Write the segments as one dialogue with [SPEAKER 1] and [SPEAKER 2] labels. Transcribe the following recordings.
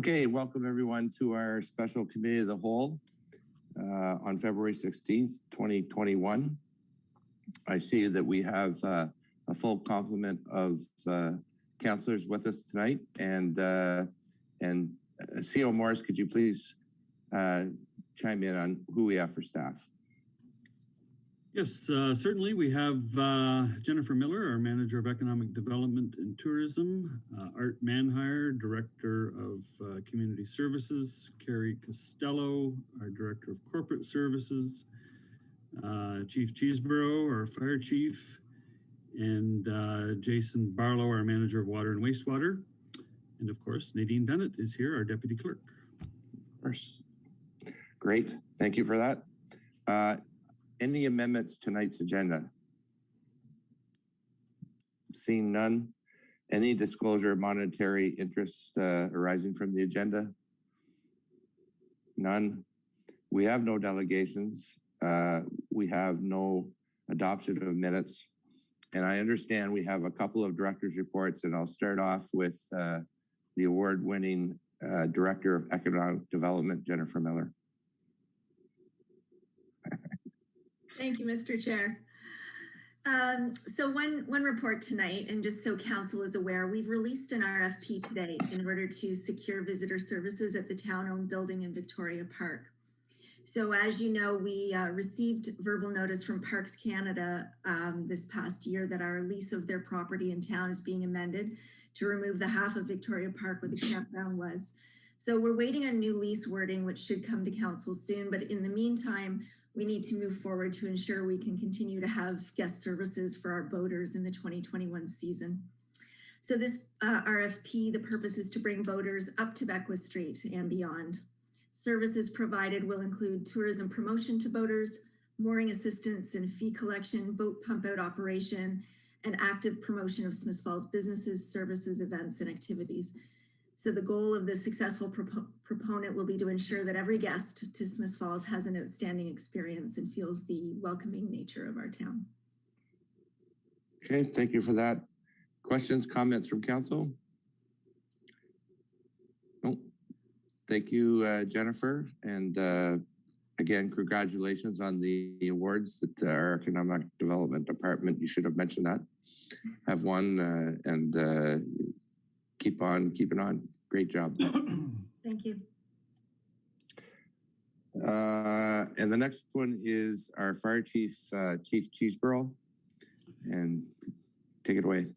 [SPEAKER 1] Okay, welcome everyone to our special committee of the whole on February 16th, 2021. I see that we have a full complement of councillors with us tonight, and CO Morris, could you please chime in on who we have for staff?
[SPEAKER 2] Yes, certainly. We have Jennifer Miller, our Manager of Economic Development and Tourism, Art Manhire, Director of Community Services, Carrie Costello, our Director of Corporate Services, Chief Cheeseborough, our Fire Chief, and Jason Barlow, our Manager of Water and Wastewater. And of course, Nadine Bennett is here, our Deputy Clerk.
[SPEAKER 1] Of course. Great, thank you for that. Any amendments to tonight's agenda? Seeing none. Any disclosure of monetary interest arising from the agenda? None. We have no delegations. We have no adoption of minutes. And I understand we have a couple of directors' reports, and I'll start off with the award-winning Director of Economic Development, Jennifer Miller.
[SPEAKER 3] Thank you, Mr. Chair. So one report tonight, and just so council is aware, we've released an RFP today in order to secure visitor services at the town-owned building in Victoria Park. So as you know, we received verbal notice from Parks Canada this past year that our lease of their property in town is being amended to remove the half of Victoria Park where the campground was. So we're waiting on new lease wording, which should come to council soon. But in the meantime, we need to move forward to ensure we can continue to have guest services for our boaters in the 2021 season. So this RFP, the purpose is to bring boaters up to Beckwith Street and beyond. Services provided will include tourism promotion to boaters, mooring assistance and fee collection, boat pump out operation, and active promotion of Smith Falls businesses, services, events, and activities. So the goal of the successful proponent will be to ensure that every guest to Smith Falls has an outstanding experience and feels the welcoming nature of our town.
[SPEAKER 1] Okay, thank you for that. Questions, comments from council? No. Thank you, Jennifer. And again, congratulations on the awards that our Economic Development Department, you should have mentioned that, have won and keep on keeping on. Great job.
[SPEAKER 3] Thank you.
[SPEAKER 1] And the next one is our Fire Chief, Chief Cheeseborough. And take it away.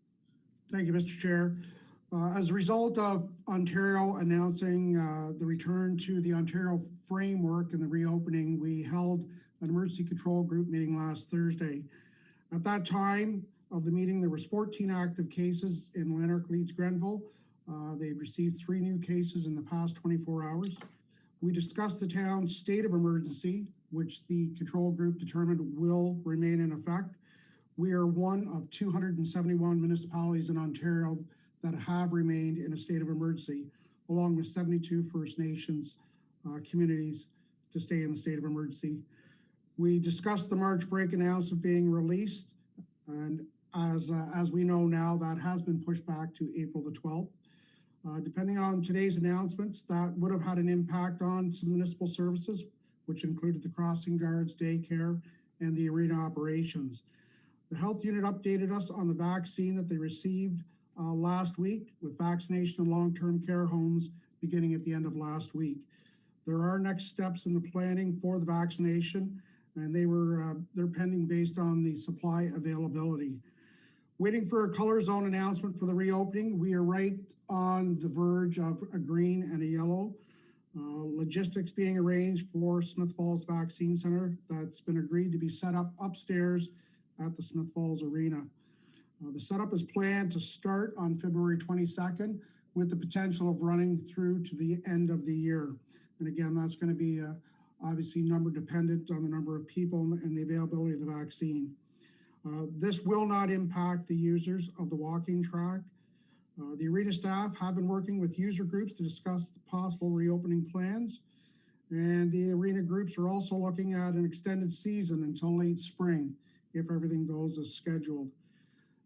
[SPEAKER 4] Thank you, Mr. Chair. As a result of Ontario announcing the return to the Ontario framework and the reopening, we held an emergency control group meeting last Thursday. At that time of the meeting, there was 14 active cases in Lanark, Leeds, Grenville. They received 3 new cases in the past 24 hours. We discussed the town's state of emergency, which the control group determined will remain in effect. We are one of 271 municipalities in Ontario that have remained in a state of emergency, along with 72 First Nations communities to stay in the state of emergency. We discussed the March break announcement being released, and as we know now, that has been pushed back to April the 12th. Depending on today's announcements, that would have had an impact on some municipal services, which included the crossing guards, daycare, and the arena operations. The health unit updated us on the vaccine that they received last week, with vaccination in long-term care homes beginning at the end of last week. There are next steps in the planning for the vaccination, and they're pending based on the supply availability. Waiting for a color zone announcement for the reopening. We are right on the verge of a green and a yellow. Logistics being arranged for Smith Falls Vaccine Center. That's been agreed to be set up upstairs at the Smith Falls Arena. The setup is planned to start on February 22nd with the potential of running through to the end of the year. And again, that's going to be obviously number dependent on the number of people and the availability of the vaccine. This will not impact the users of the walking track. The arena staff have been working with user groups to discuss the possible reopening plans. And the arena groups are also looking at an extended season until late spring if everything goes as scheduled.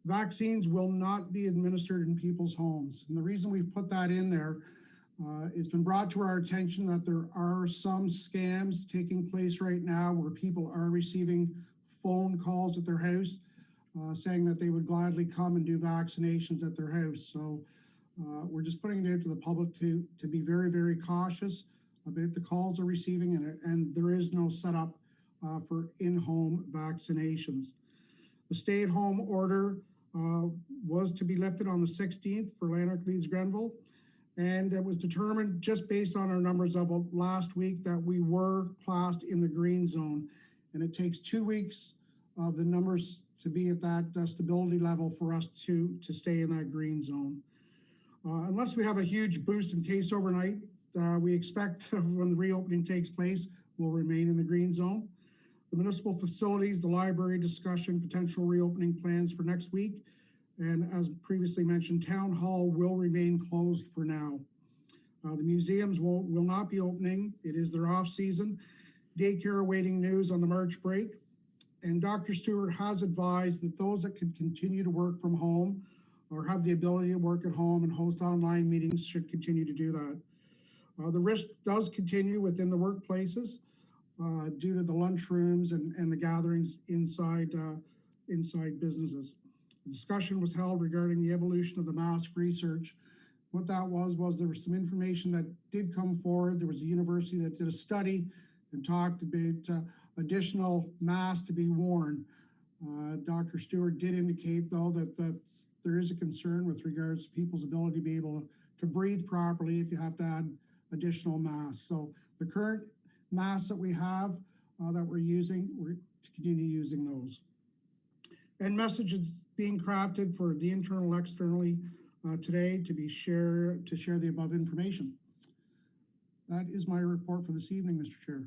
[SPEAKER 4] Vaccines will not be administered in people's homes. And the reason we've put that in there, It's been brought to our attention that there are some scams taking place right now where people are receiving phone calls at their house saying that they would gladly come and do vaccinations at their house. So we're just putting it out to the public to be very, very cautious about the calls they're receiving, and there is no setup for in-home vaccinations. The stay-at-home order was to be lifted on the 16th for Lanark, Leeds, Grenville. And it was determined just based on our numbers of last week that we were classed in the green zone. And it takes 2 weeks of the numbers to be at that stability level for us to stay in that green zone. Unless we have a huge boost in case overnight, we expect when the reopening takes place, we'll remain in the green zone. The municipal facilities, the library discussion, potential reopening plans for next week. And as previously mentioned, Town Hall will remain closed for now. The museums will not be opening. It is their off season. Daycare awaiting news on the March break. And Dr. Stewart has advised that those that can continue to work from home or have the ability to work at home and host online meetings should continue to do that. The risk does continue within the workplaces due to the lunchrooms and the gatherings inside businesses. The discussion was held regarding the evolution of the mask research. What that was there was some information that did come forward. There was a university that did a study and talked about additional masks to be worn. Dr. Stewart did indicate, though, that there is a concern with regards to people's ability to be able to breathe properly if you have to add additional masks. So the current masks that we have that we're using, we're to continue using those. And messages being crafted for the internal, externally today to share the above information. That is my report for this evening, Mr. Chair.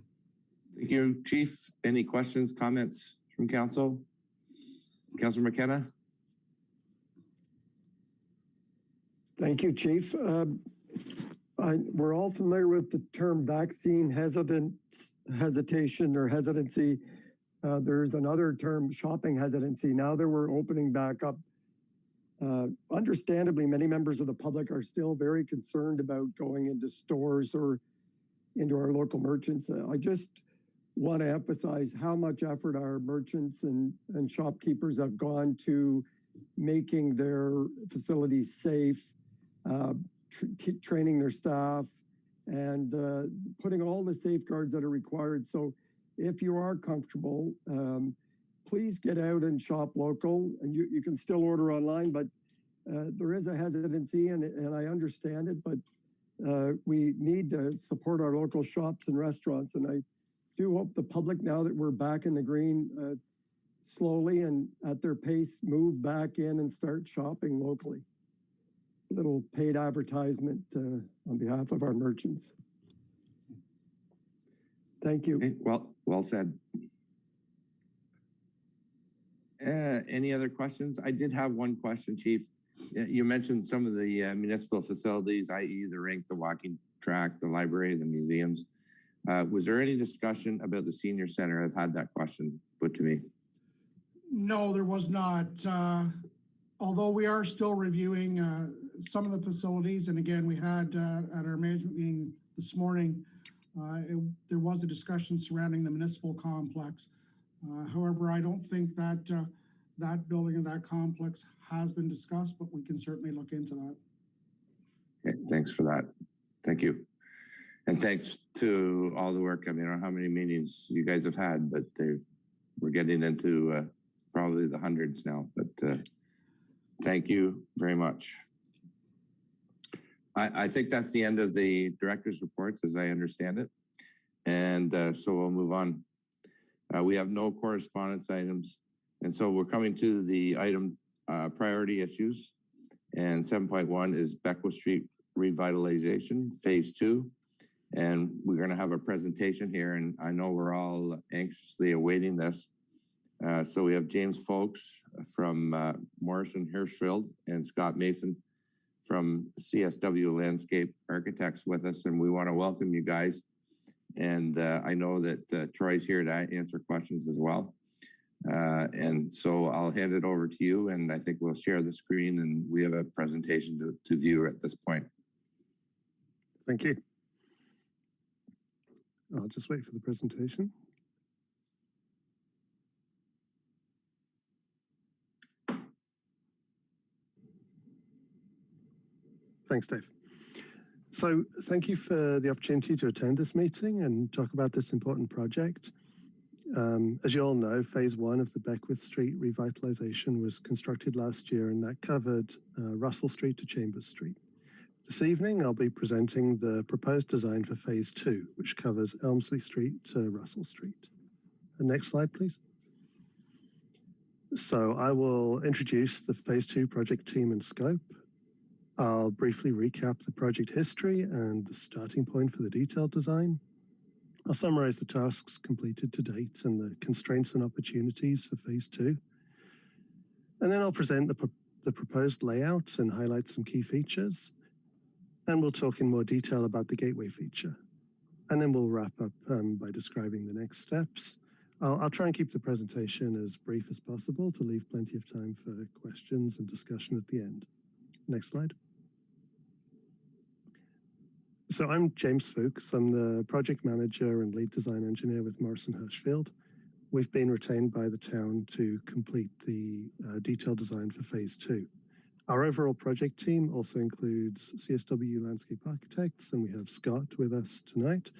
[SPEAKER 1] Thank you, Chief. Any questions, comments from council? Councilman Mckenna?
[SPEAKER 5] Thank you, Chief. We're all familiar with the term vaccine hesitation or hesitancy. There's another term, shopping hesitancy. Now that we're opening back up, understandably, many members of the public are still very concerned about going into stores or into our local merchants. I just want to emphasize how much effort our merchants and shopkeepers have gone to making their facilities safe, training their staff, and putting all the safeguards that are required. So if you are comfortable, please get out and shop local. And you can still order online, but there is a hesitancy, and I understand it, but we need to support our local shops and restaurants. And I do hope the public, now that we're back in the green, slowly and at their pace, move back in and start shopping locally. A little paid advertisement on behalf of our merchants. Thank you.
[SPEAKER 1] Okay, well said. Any other questions? I did have one question, Chief. You mentioned some of the municipal facilities, i.e. the rink, the walking track, the library, the museums. Was there any discussion about the senior center? I've had that question put to me.
[SPEAKER 4] No, there was not. Although we are still reviewing some of the facilities, and again, we had at our management meeting this morning, there was a discussion surrounding the municipal complex. However, I don't think that that building and that complex has been discussed, but we can certainly look into that.
[SPEAKER 1] Okay, thanks for that. Thank you. And thanks to all the work. I mean, I don't know how many meetings you guys have had, but we're getting into probably the hundreds now, but thank you very much. I think that's the end of the director's reports, as I understand it. And so we'll move on. We have no correspondence items. And so we're coming to the item priority issues. And 7.1 is Beckwith Street Revitalization, Phase 2. And we're going to have a presentation here. And I know we're all anxiously awaiting this. So we have James Folks from Morrison Hirschfield and Scott Mason from CSW Landscape Architects with us. And we want to welcome you guys. And I know that Troy's here to answer questions as well. And so I'll hand it over to you, and I think we'll share the screen, and we have a presentation to view at this point.
[SPEAKER 6] Thank you. I'll just wait for the presentation. Thanks, Dave. So thank you for the opportunity to attend this meeting and talk about this important project. As you all know, phase 1 of the Beckwith Street revitalization was constructed last year, and that covered Russell Street to Chambers Street. This evening, I'll be presenting the proposed design for phase 2, which covers Elmsley Street to Russell Street. Next slide, please. So I will introduce the phase 2 project team and scope. I'll briefly recap the project history and the starting point for the detailed design. I'll summarize the tasks completed to date and the constraints and opportunities for phase 2. And then I'll present the proposed layout and highlight some key features. And we'll talk in more detail about the gateway feature. And then we'll wrap up by describing the next steps. I'll try and keep the presentation as brief as possible to leave plenty of time for questions and discussion at the end. Next slide. So I'm James Fuchs. I'm the project manager and lead design engineer with Morrison Hirschfield. We've been retained by the town to complete the detailed design for phase 2. Our overall project team also includes CSW Landscape Architects, and we have Scott with us tonight,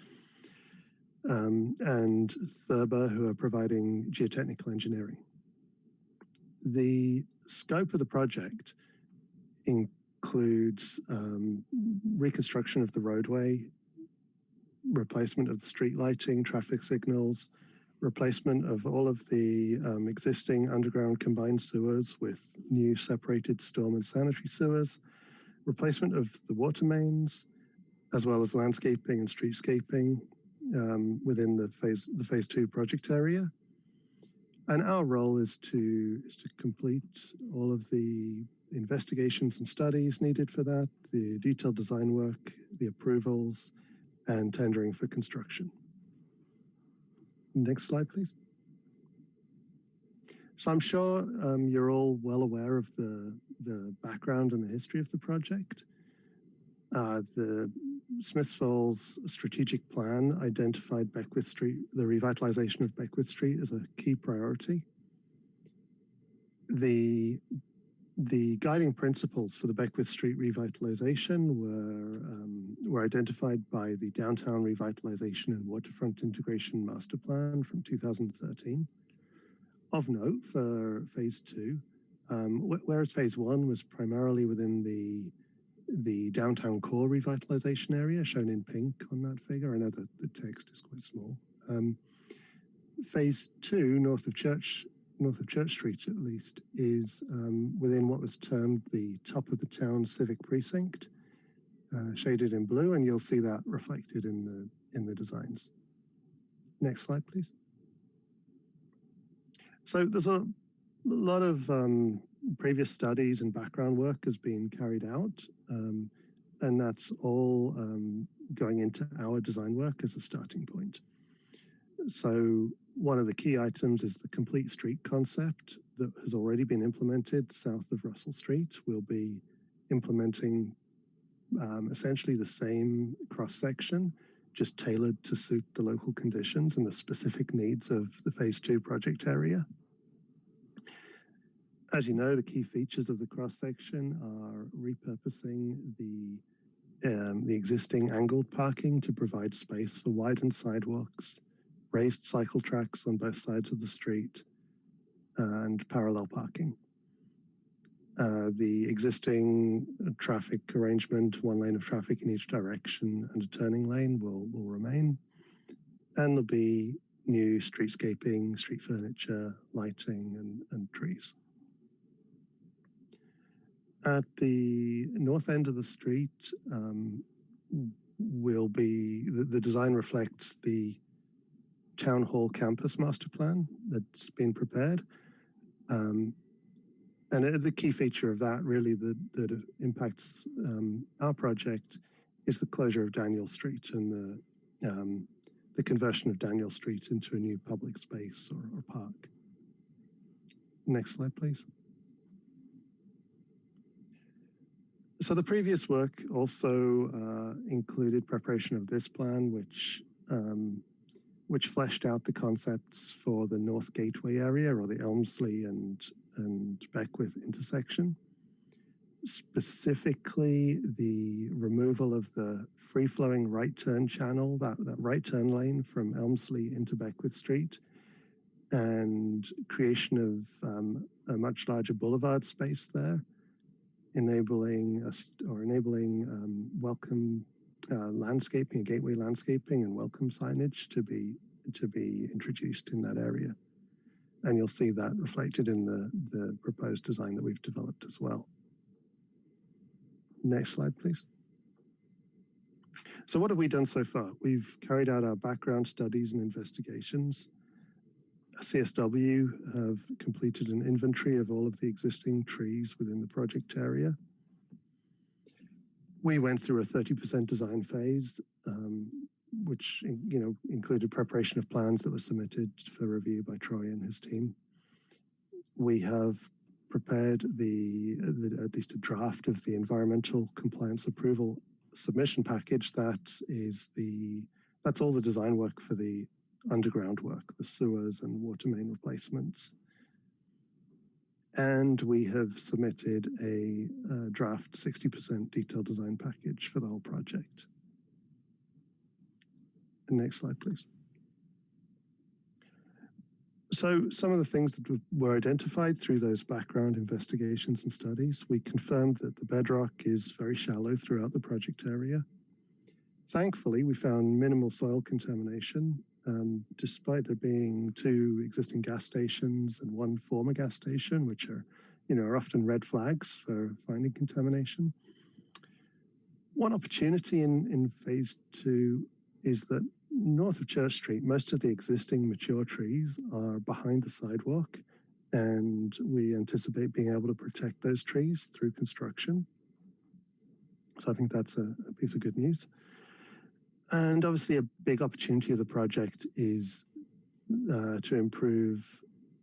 [SPEAKER 6] and Thurber, who are providing geotechnical engineering. The scope of the project includes reconstruction of the roadway, replacement of the street lighting, traffic signals, replacement of all of the existing underground combined sewers with new separated storm and sanitary sewers, replacement of the water mains, as well as landscaping and streetscaping within the phase 2 project area. And our role is to complete all of the investigations and studies needed for that, the detailed design work, the approvals, and tendering for construction. Next slide, please. So I'm sure you're all well aware of the background and the history of the project. The Smiths Falls strategic plan identified Beckwith Street, the revitalization of Beckwith Street, as a key priority. The guiding principles for the Beckwith Street revitalization were identified by the Downtown Revitalization and Waterfront Integration Master Plan from 2013. Of note for phase 2, whereas phase 1 was primarily within the downtown core revitalization area, shown in pink on that figure. I know that the text is quite small. Phase 2, north of Church Street at least, is within what was termed the top of the town civic precinct, shaded in blue, and you'll see that reflected in the designs. Next slide, please. So there's a lot of previous studies and background work has been carried out, and that's all going into our design work as a starting point. So one of the key items is the complete street concept that has already been implemented south of Russell Street. We'll be implementing essentially the same cross-section, just tailored to suit the local conditions and the specific needs of the phase 2 project area. As you know, the key features of the cross-section are repurposing the existing angled parking to provide space for widened sidewalks, raised cycle tracks on both sides of the street, and parallel parking. The existing traffic arrangement, one lane of traffic in each direction and a turning lane will remain. And there'll be new streetscaping, street furniture, lighting, and trees. At the north end of the street will be, the design reflects the Town Hall campus master plan that's been prepared. And the key feature of that really that impacts our project is the closure of Daniel Street and the conversion of Daniel Street into a new public space or park. Next slide, please. So the previous work also included preparation of this plan, which fleshed out the concepts for the North Gateway area, or the Elmsley and Beckwith intersection. Specifically, the removal of the free-flowing right turn channel, that right turn lane from Elmsley into Beckwith Street, and creation of a much larger boulevard space there, enabling welcome landscaping, gateway landscaping, and welcome signage to be introduced in that area. And you'll see that reflected in the proposed design that we've developed as well. Next slide, please. So what have we done so far? We've carried out our background studies and investigations. CSW have completed an inventory of all of the existing trees within the project area. We went through a 30% design phase, which included preparation of plans that were submitted for review by Troy and his team. We have prepared at least a draft of the environmental compliance approval submission package. That's all the design work for the underground work, the sewers and water main replacements. And we have submitted a draft 60% detailed design package for the whole project. Next slide, please. So some of the things that were identified through those background investigations and studies, we confirmed that the bedrock is very shallow throughout the project area. Thankfully, we found minimal soil contamination, despite there being 2 existing gas stations and 1 former gas station, which are often red flags for finding contamination. One opportunity in phase 2 is that north of Church Street, most of the existing mature trees are behind the sidewalk, and we anticipate being able to protect those trees through construction. So I think that's a piece of good news. And obviously a big opportunity of the project is to improve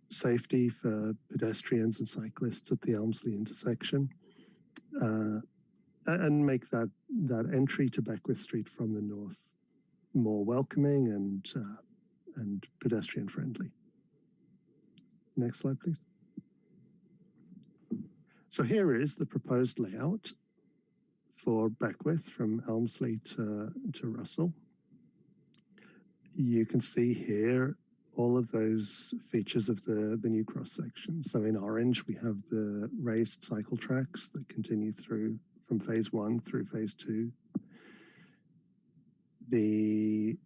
[SPEAKER 6] safety for pedestrians and cyclists at the Elmsley intersection, and make that entry to Beckwith Street from the north more welcoming and pedestrian friendly. Next slide, please. So here is the proposed layout for Beckwith from Elmsley to Russell. You can see here all of those features of the new cross section. So in orange, we have the raised cycle tracks that continue through from phase 1 through phase 2. The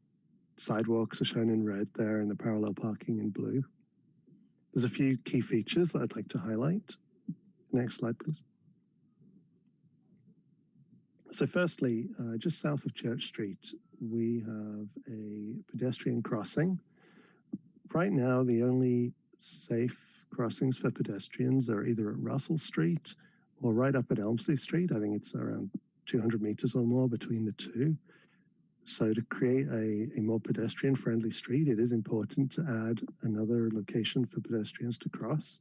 [SPEAKER 6] sidewalks are shown in red there and the parallel parking in blue. There's a few key features that I'd like to highlight. Next slide, please. So firstly, just south of Church Street, we have a pedestrian crossing. Right now, the only safe crossings for pedestrians are either at Russell Street or right up at Elmsley Street. I think it's around 200 meters or more between the two. So to create a more pedestrian-friendly street, it is important to add another location for pedestrians to cross.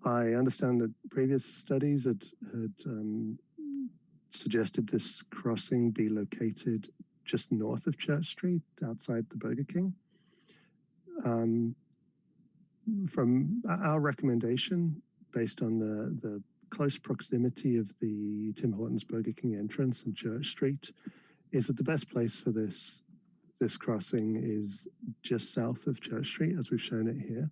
[SPEAKER 6] I understand that previous studies had suggested this crossing be located just north of Church Street, outside the Burger King. From our recommendation, based on the close proximity of the Tim Hortons Burger King entrance and Church Street, is that the best place for this crossing is just south of Church Street, as we've shown it here.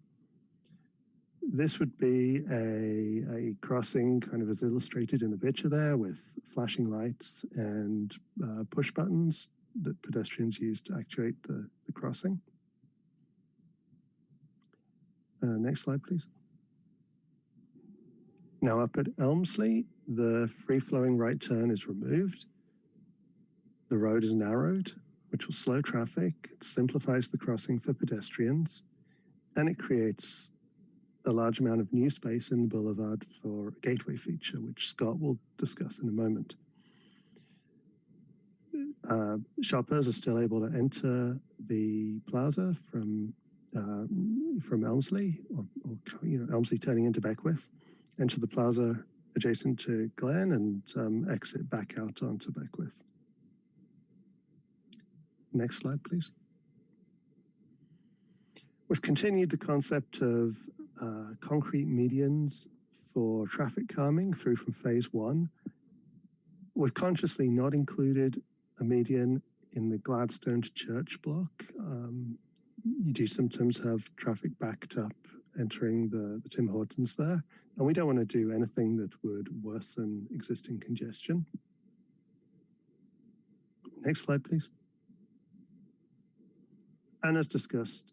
[SPEAKER 6] This would be a crossing kind of as illustrated in the picture there, with flashing lights and push buttons that pedestrians use to actuate the crossing. Next slide, please. Now up at Elmsley, the free-flowing right turn is removed. The road is narrowed, which will slow traffic, it simplifies the crossing for pedestrians, and it creates a large amount of new space in the boulevard for a gateway feature, which Scott will discuss in a moment. Shoppers are still able to enter the plaza from Elmsley, or Elmsley turning into Beckwith, enter the plaza adjacent to Glen and exit back out onto Beckwith. Next slide, please. We've continued the concept of concrete medians for traffic calming through from phase 1. We've consciously not included a median in the Gladstone to Church block. You do sometimes have traffic backed up entering the Tim Hortons there, and we don't want to do anything that would worsen existing congestion. Next slide, please. And as discussed,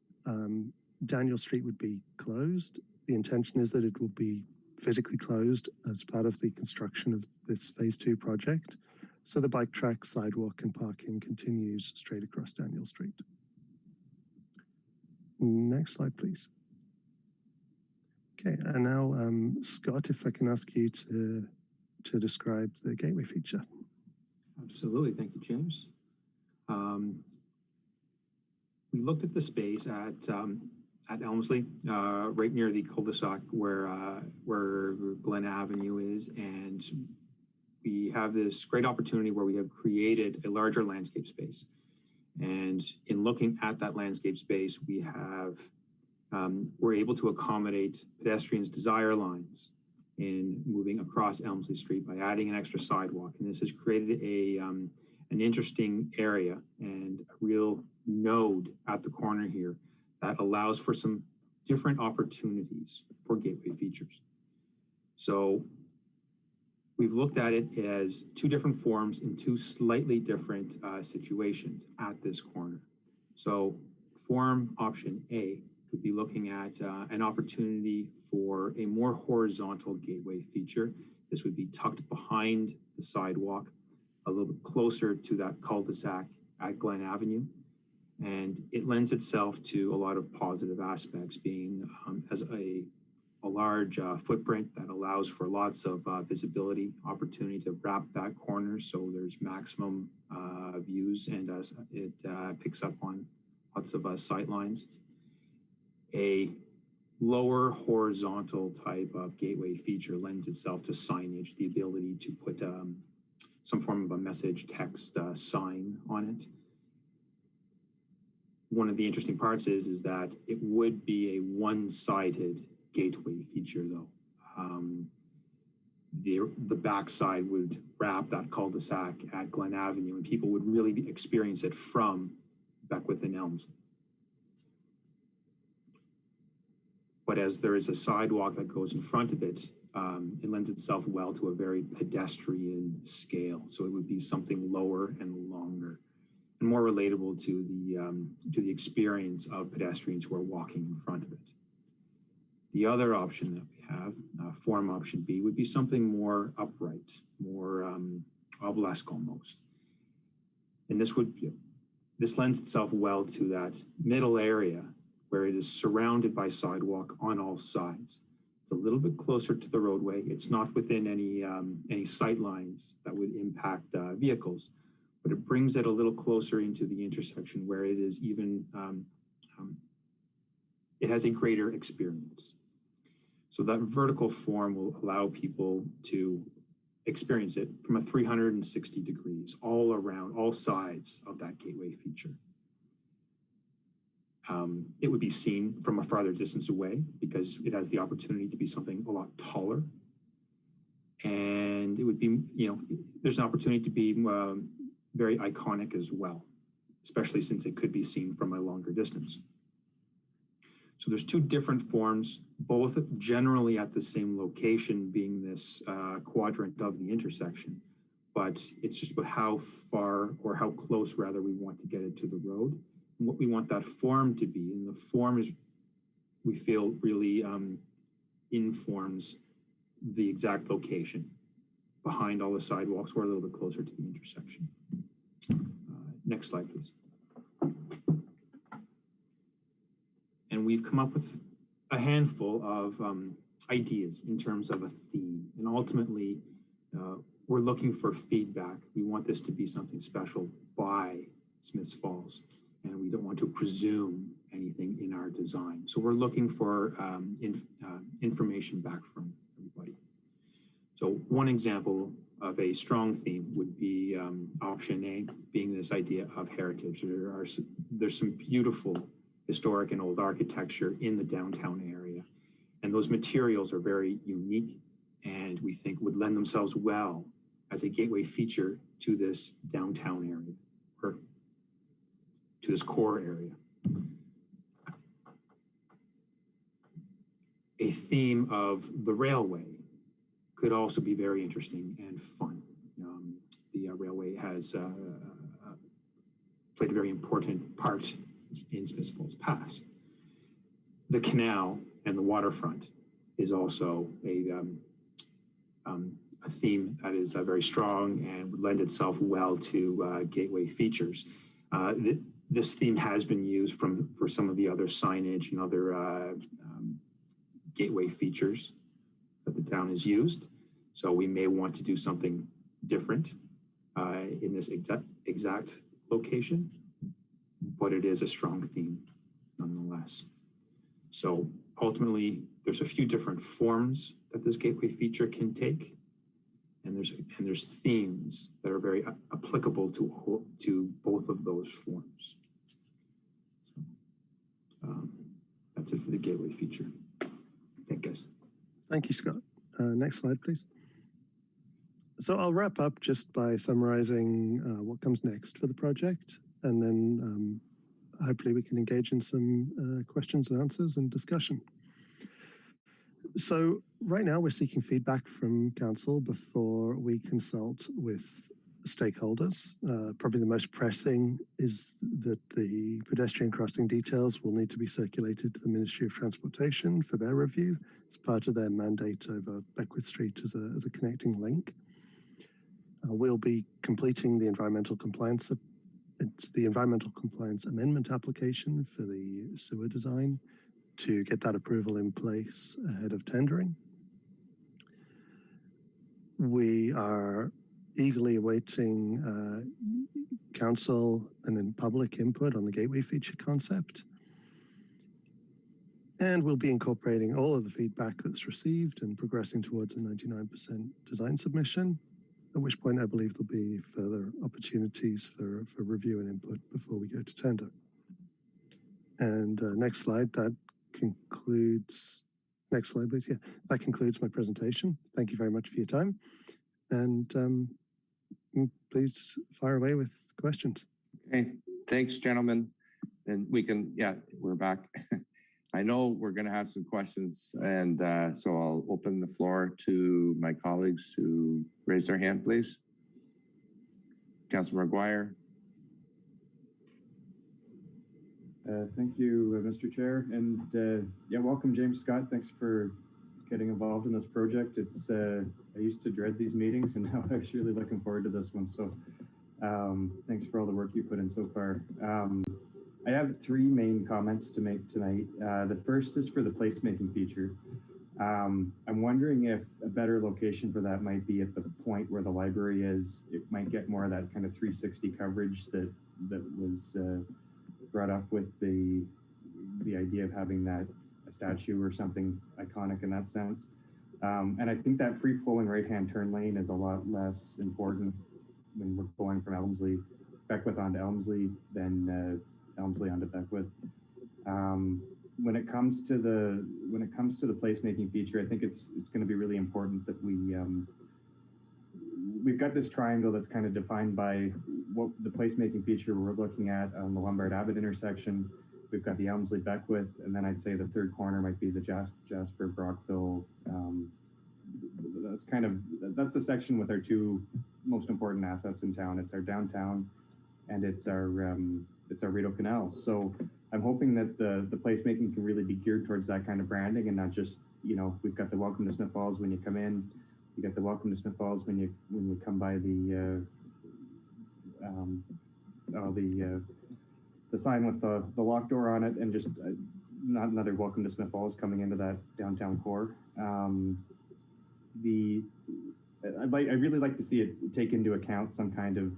[SPEAKER 6] Daniel Street would be closed. The intention is that it will be physically closed as part of the construction of this phase 2 project. So the bike track, sidewalk and parking continues straight across Daniel Street. Next slide, please. Okay, and now Scott, if I can ask you to describe the gateway feature.
[SPEAKER 7] Absolutely, thank you, James. We looked at the space at Elmsley, right near the cul-de-sac where Glen Avenue is, and we have this great opportunity where we have created a larger landscape space. And in looking at that landscape space, we're able to accommodate pedestrians' desire lines in moving across Elmsley Street by adding an extra sidewalk. And this has created an interesting area and a real node at the corner here that allows for some different opportunities for gateway features. So we've looked at it as two different forms in two slightly different situations at this corner. So form option A would be looking at an opportunity for a more horizontal gateway feature. This would be tucked behind the sidewalk, a little bit closer to that cul-de-sac at Glen Avenue. And it lends itself to a lot of positive aspects, being as a large footprint that allows for lots of visibility, opportunity to wrap that corner so there's maximum views, and it picks up on lots of sight lines. A lower horizontal type of gateway feature lends itself to signage, the ability to put some form of a message text sign on it. One of the interesting parts is that it would be a one-sided gateway feature, though. The backside would wrap that cul-de-sac at Glen Avenue, and people would really experience it from Beckwith and Elms. But as there is a sidewalk that goes in front of it, it lends itself well to a very pedestrian scale. So it would be something lower and longer and more relatable to the experience of pedestrians who are walking in front of it. The other option that we have, form option B, would be something more upright, more obelisk almost. And this lends itself well to that middle area where it is surrounded by sidewalk on all sides. It's a little bit closer to the roadway. It's not within any sight lines that would impact vehicles, but it brings it a little closer into the intersection where it is even, it has a greater experience. So that vertical form will allow people to experience it from a 360 degrees, all around, all sides of that gateway feature. It would be seen from a farther distance away because it has the opportunity to be something a lot taller. And it would be, there's an opportunity to be very iconic as well, especially since it could be seen from a longer distance. So there's two different forms, both generally at the same location, being this quadrant of the intersection, but it's just about how far, or how close rather, we want to get it to the road and what we want that form to be. And the form is, we feel, really informs the exact location behind all the sidewalks or a little bit closer to the intersection. Next slide, please. And we've come up with a handful of ideas in terms of a theme. And ultimately, we're looking for feedback. We want this to be something special by Smiths Falls, and we don't want to presume anything in our design. So we're looking for information back from everybody. So one example of a strong theme would be option A, being this idea of heritage. There's some beautiful historic and old architecture in the downtown area. And those materials are very unique and we think would lend themselves well as a gateway feature to this downtown area or to this core area. A theme of the railway could also be very interesting and fun. The railway has played a very important part in Smiths Falls past. The canal and the waterfront is also a theme that is very strong and would lend itself well to gateway features. This theme has been used for some of the other signage and other gateway features that the town has used. So we may want to do something different in this exact location, but it is a strong theme nonetheless. So ultimately, there's a few different forms that this gateway feature can take, and there's themes that are very applicable to both of those forms. So, that's it for the gateway feature. Thank you, guys.
[SPEAKER 6] Thank you, Scott. Next slide, please. So I'll wrap up just by summarizing what comes next for the project, and then hopefully we can engage in some questions and answers and discussion. So right now we're seeking feedback from council before we consult with stakeholders. Probably the most pressing is that the pedestrian crossing details will need to be circulated to the Ministry of Transportation for their review as part of their mandate over Beckwith Street as a connecting link. We'll be completing the environmental compliance. It's the environmental compliance amendment application for the sewer design to get that approval in place ahead of tendering. We are eagerly awaiting council and then public input on the gateway feature concept. And we'll be incorporating all of the feedback that's received and progressing towards a 99% design submission, at which point I believe there'll be further opportunities for review and input before we go to tender. And next slide, that concludes, next slide please, yeah. That concludes my presentation. Thank you very much for your time. And please fire away with questions.
[SPEAKER 1] Okay, thanks gentlemen. And we can, yeah, we're back. I know we're going to have some questions, and so I'll open the floor to my colleagues to raise their hand, please. Councilman McGuire.
[SPEAKER 8] Thank you, Mr. Chair, and yeah, welcome James Scott. Thanks for getting involved in this project. It's I used to dread these meetings, and now I'm really looking forward to this one. So thanks for all the work you put in so far. I have three main comments to make tonight. The first is for the placemaking feature. I'm wondering if a better location for that might be at the point where the library is. It might get more of that kind of 360 coverage that was brought up with the idea of having that a statue or something iconic in that sense. And I think that free-flowing right-hand turn lane is a lot less important when we're going from Beckwith onto Elmsley than Elmsley onto Beckwith. When it comes to the placemaking feature, I think it's going to be really important that we've got this triangle that's kind of defined by what the placemaking feature we're looking at on the Lombard Abbott intersection. We've got the Elmsley Beckwith, and then I'd say the third corner might be the Jasper Brockville. That's the section with our two most important assets in town. It's our downtown, and it's our Rideau Canal. So I'm hoping that the placemaking can really be geared towards that kind of branding, and not just, you know, we've got the welcome to Smith Falls when you come in, you get the welcome to Smith Falls when you come by the sign with the lock door on it, and just not another welcome to Smith Falls coming into that downtown core. I'd really like to see it take into account some kind of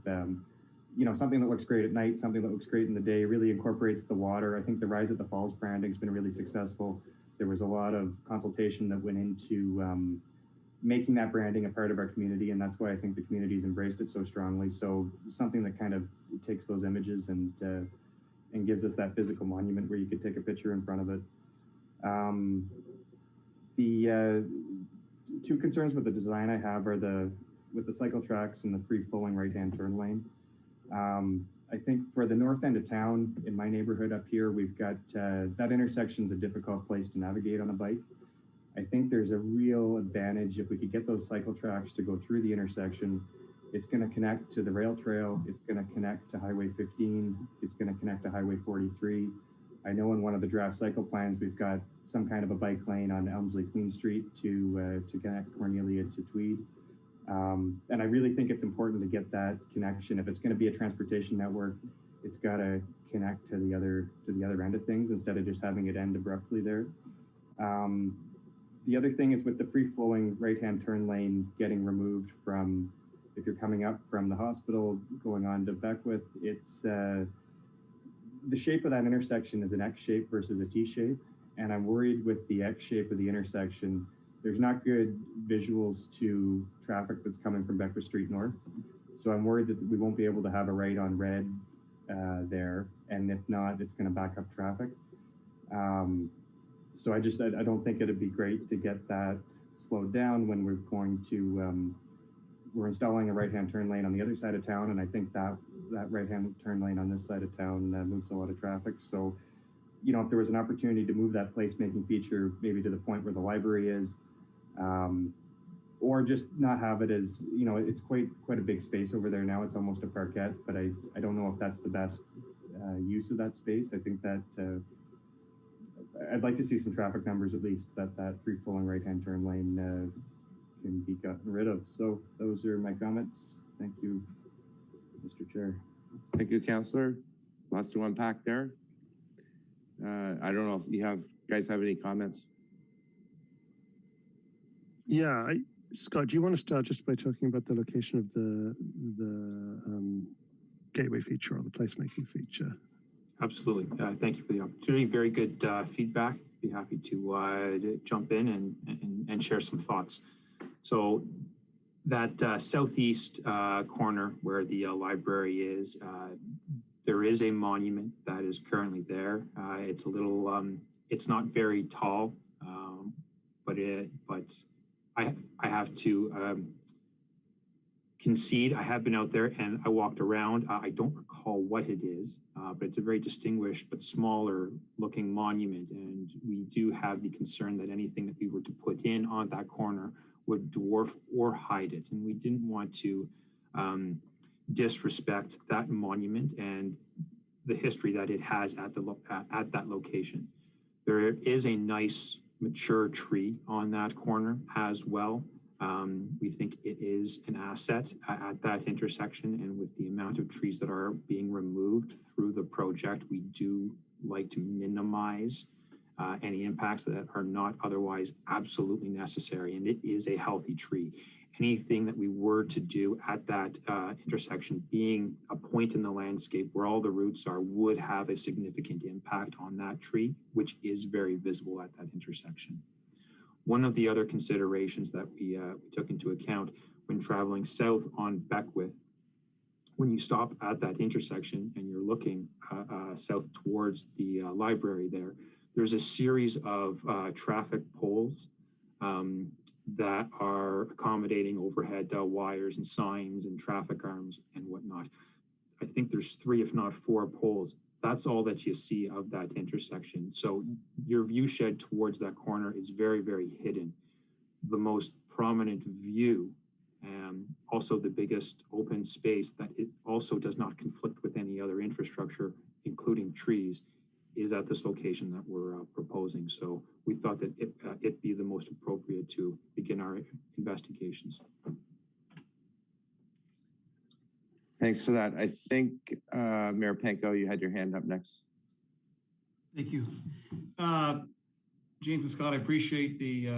[SPEAKER 8] you know, something that looks great at night, something that looks great in the day, really incorporates the water. I think the Rise at the Falls branding has been really successful. There was a lot of consultation that went into, making that branding a part of our community, and that's why I think the community's embraced it so strongly. So something that kind of takes those images and gives us that physical monument where you could take a picture in front of it. The two concerns with the design I have are with the cycle tracks and the free-flowing right-hand turn lane. I think for the north end of town, in my neighborhood up here, we've got that intersection's a difficult place to navigate on a bike. I think there's a real advantage if we could get those cycle tracks to go through the intersection. It's going to connect to the rail trail. It's going to connect to Highway 15. It's going to connect to Highway 43. I know in one of the draft cycle plans, we've got some kind of a bike lane on Elmsley Queen Street to connect Cornelia to Tweed. And I really think it's important to get that connection. If it's going to be a transportation network, it's got to connect to the other end of things instead of just having it end abruptly there. The other thing is with the free-flowing right-hand turn lane getting removed from, if you're coming up from the hospital going on to Beckwith, it's the shape of that intersection is an X shape versus a T shape. And I'm worried with the X shape of the intersection, there's not good visuals to traffic that's coming from Beckwith Street North. So I'm worried that we won't be able to have a right on red there. And if not, it's going to back up traffic. So I don't think it'd be great to get that slowed down when we're going to, we're installing a right-hand turn lane on the other side of town. And I think that right-hand turn lane on this side of town moves a lot of traffic. So, you know, if there was an opportunity to move that placemaking feature maybe to the point where the library is, or just not have it as, you know, it's quite a big space over there now. It's almost a parkette, but I don't know if that's the best use of that space. I think that I'd like to see some traffic numbers at least that free-flowing right-hand turn lane can be gotten rid of. So those are my comments. Thank you, Mr. Chair.
[SPEAKER 1] Thank you, Councillor. Lots to unpack there. I don't know if you guys have any comments.
[SPEAKER 6] Yeah, Scott, do you want to start just by talking about the location of the gateway feature or the placemaking feature?
[SPEAKER 7] Absolutely. Thank you for the opportunity. Very good feedback. Be happy to jump in and share some thoughts. So that southeast corner where the library is, there is a monument that is currently there. It's a little, it's not very tall, but I have to concede. I have been out there and I walked around. I don't recall what it is, but it's a very distinguished but smaller looking monument. And we do have the concern that anything that we were to put in on that corner would dwarf or hide it. And we didn't want to disrespect that monument and the history that it has at that location. There is a nice mature tree on that corner as well. We think it is an asset at that intersection, and with the amount of trees that are being removed through the project, we do like to minimize any impacts that are not otherwise absolutely necessary, and it is a healthy tree. Anything that we were to do at that intersection, being a point in the landscape where all the roots are, would have a significant impact on that tree, which is very visible at that intersection. One of the other considerations that we took into account when traveling south on Beckwith, when you stop at that intersection and you're looking south towards the library there's a series of traffic poles that are accommodating overhead wires and signs and traffic arms and whatnot. I think there's 3, if not 4 poles. That's all that you see of that intersection. So your view shed towards that corner is very, very hidden. The most prominent view, also the biggest open space that it also does not conflict with any other infrastructure, including trees, is at this location that we're proposing. So we thought that it be the most appropriate to begin our investigations.
[SPEAKER 1] Thanks for that. I think Mayor Panko, you had your hand up next.
[SPEAKER 9] Thank you. James and Scott, I appreciate the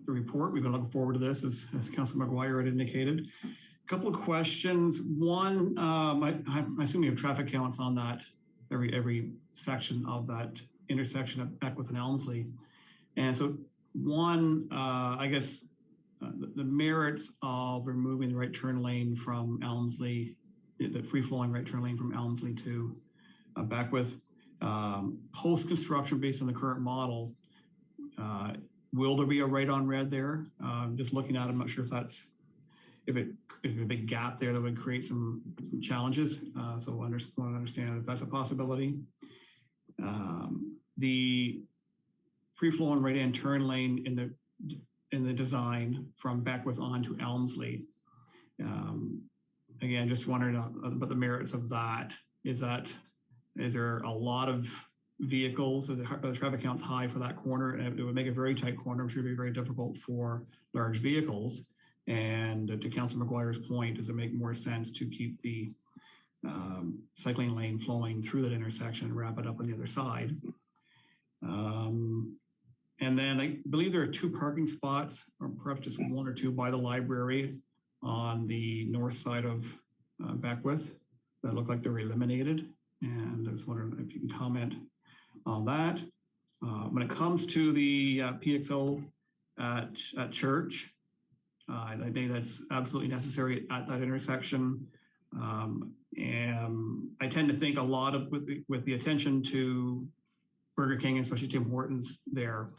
[SPEAKER 9] report. We've been looking forward to this, as Councilman McGuire had indicated. A couple of questions. One, I assume you have traffic counts on that, every section of that intersection at Beckwith and Elmsley. And so one, I guess, the merits of removing the right turn lane from Elmsley, the free-flowing right turn lane from Elmsley to Beckwith. Post-construction, based on the current model, will there be a right on red there? Just looking at it, I'm not sure if that's, if a big gap there that would create some challenges. So I want to understand if that's a possibility. The free-flowing right-hand turn lane in the design from Beckwith on to Elmsley. Again, just wondering about the merits of that. Is there a lot of vehicles? The traffic count's high for that corner, and it would make a very tight corner, which would be very difficult for large vehicles. And to Councilor McGuire's point, does it make more sense to keep the cycling lane flowing through that intersection and wrap it up on the other side? And then I believe there are 2 parking spots, or perhaps just 1 or 2 by the library on the north side of Beckwith that look like they're eliminated. And I was wondering if you can comment on that. When it comes to the PXO at Church, I think that's absolutely necessary at that intersection. And I tend to think a lot of, with the attention to Burger King, especially Tim Hortons there,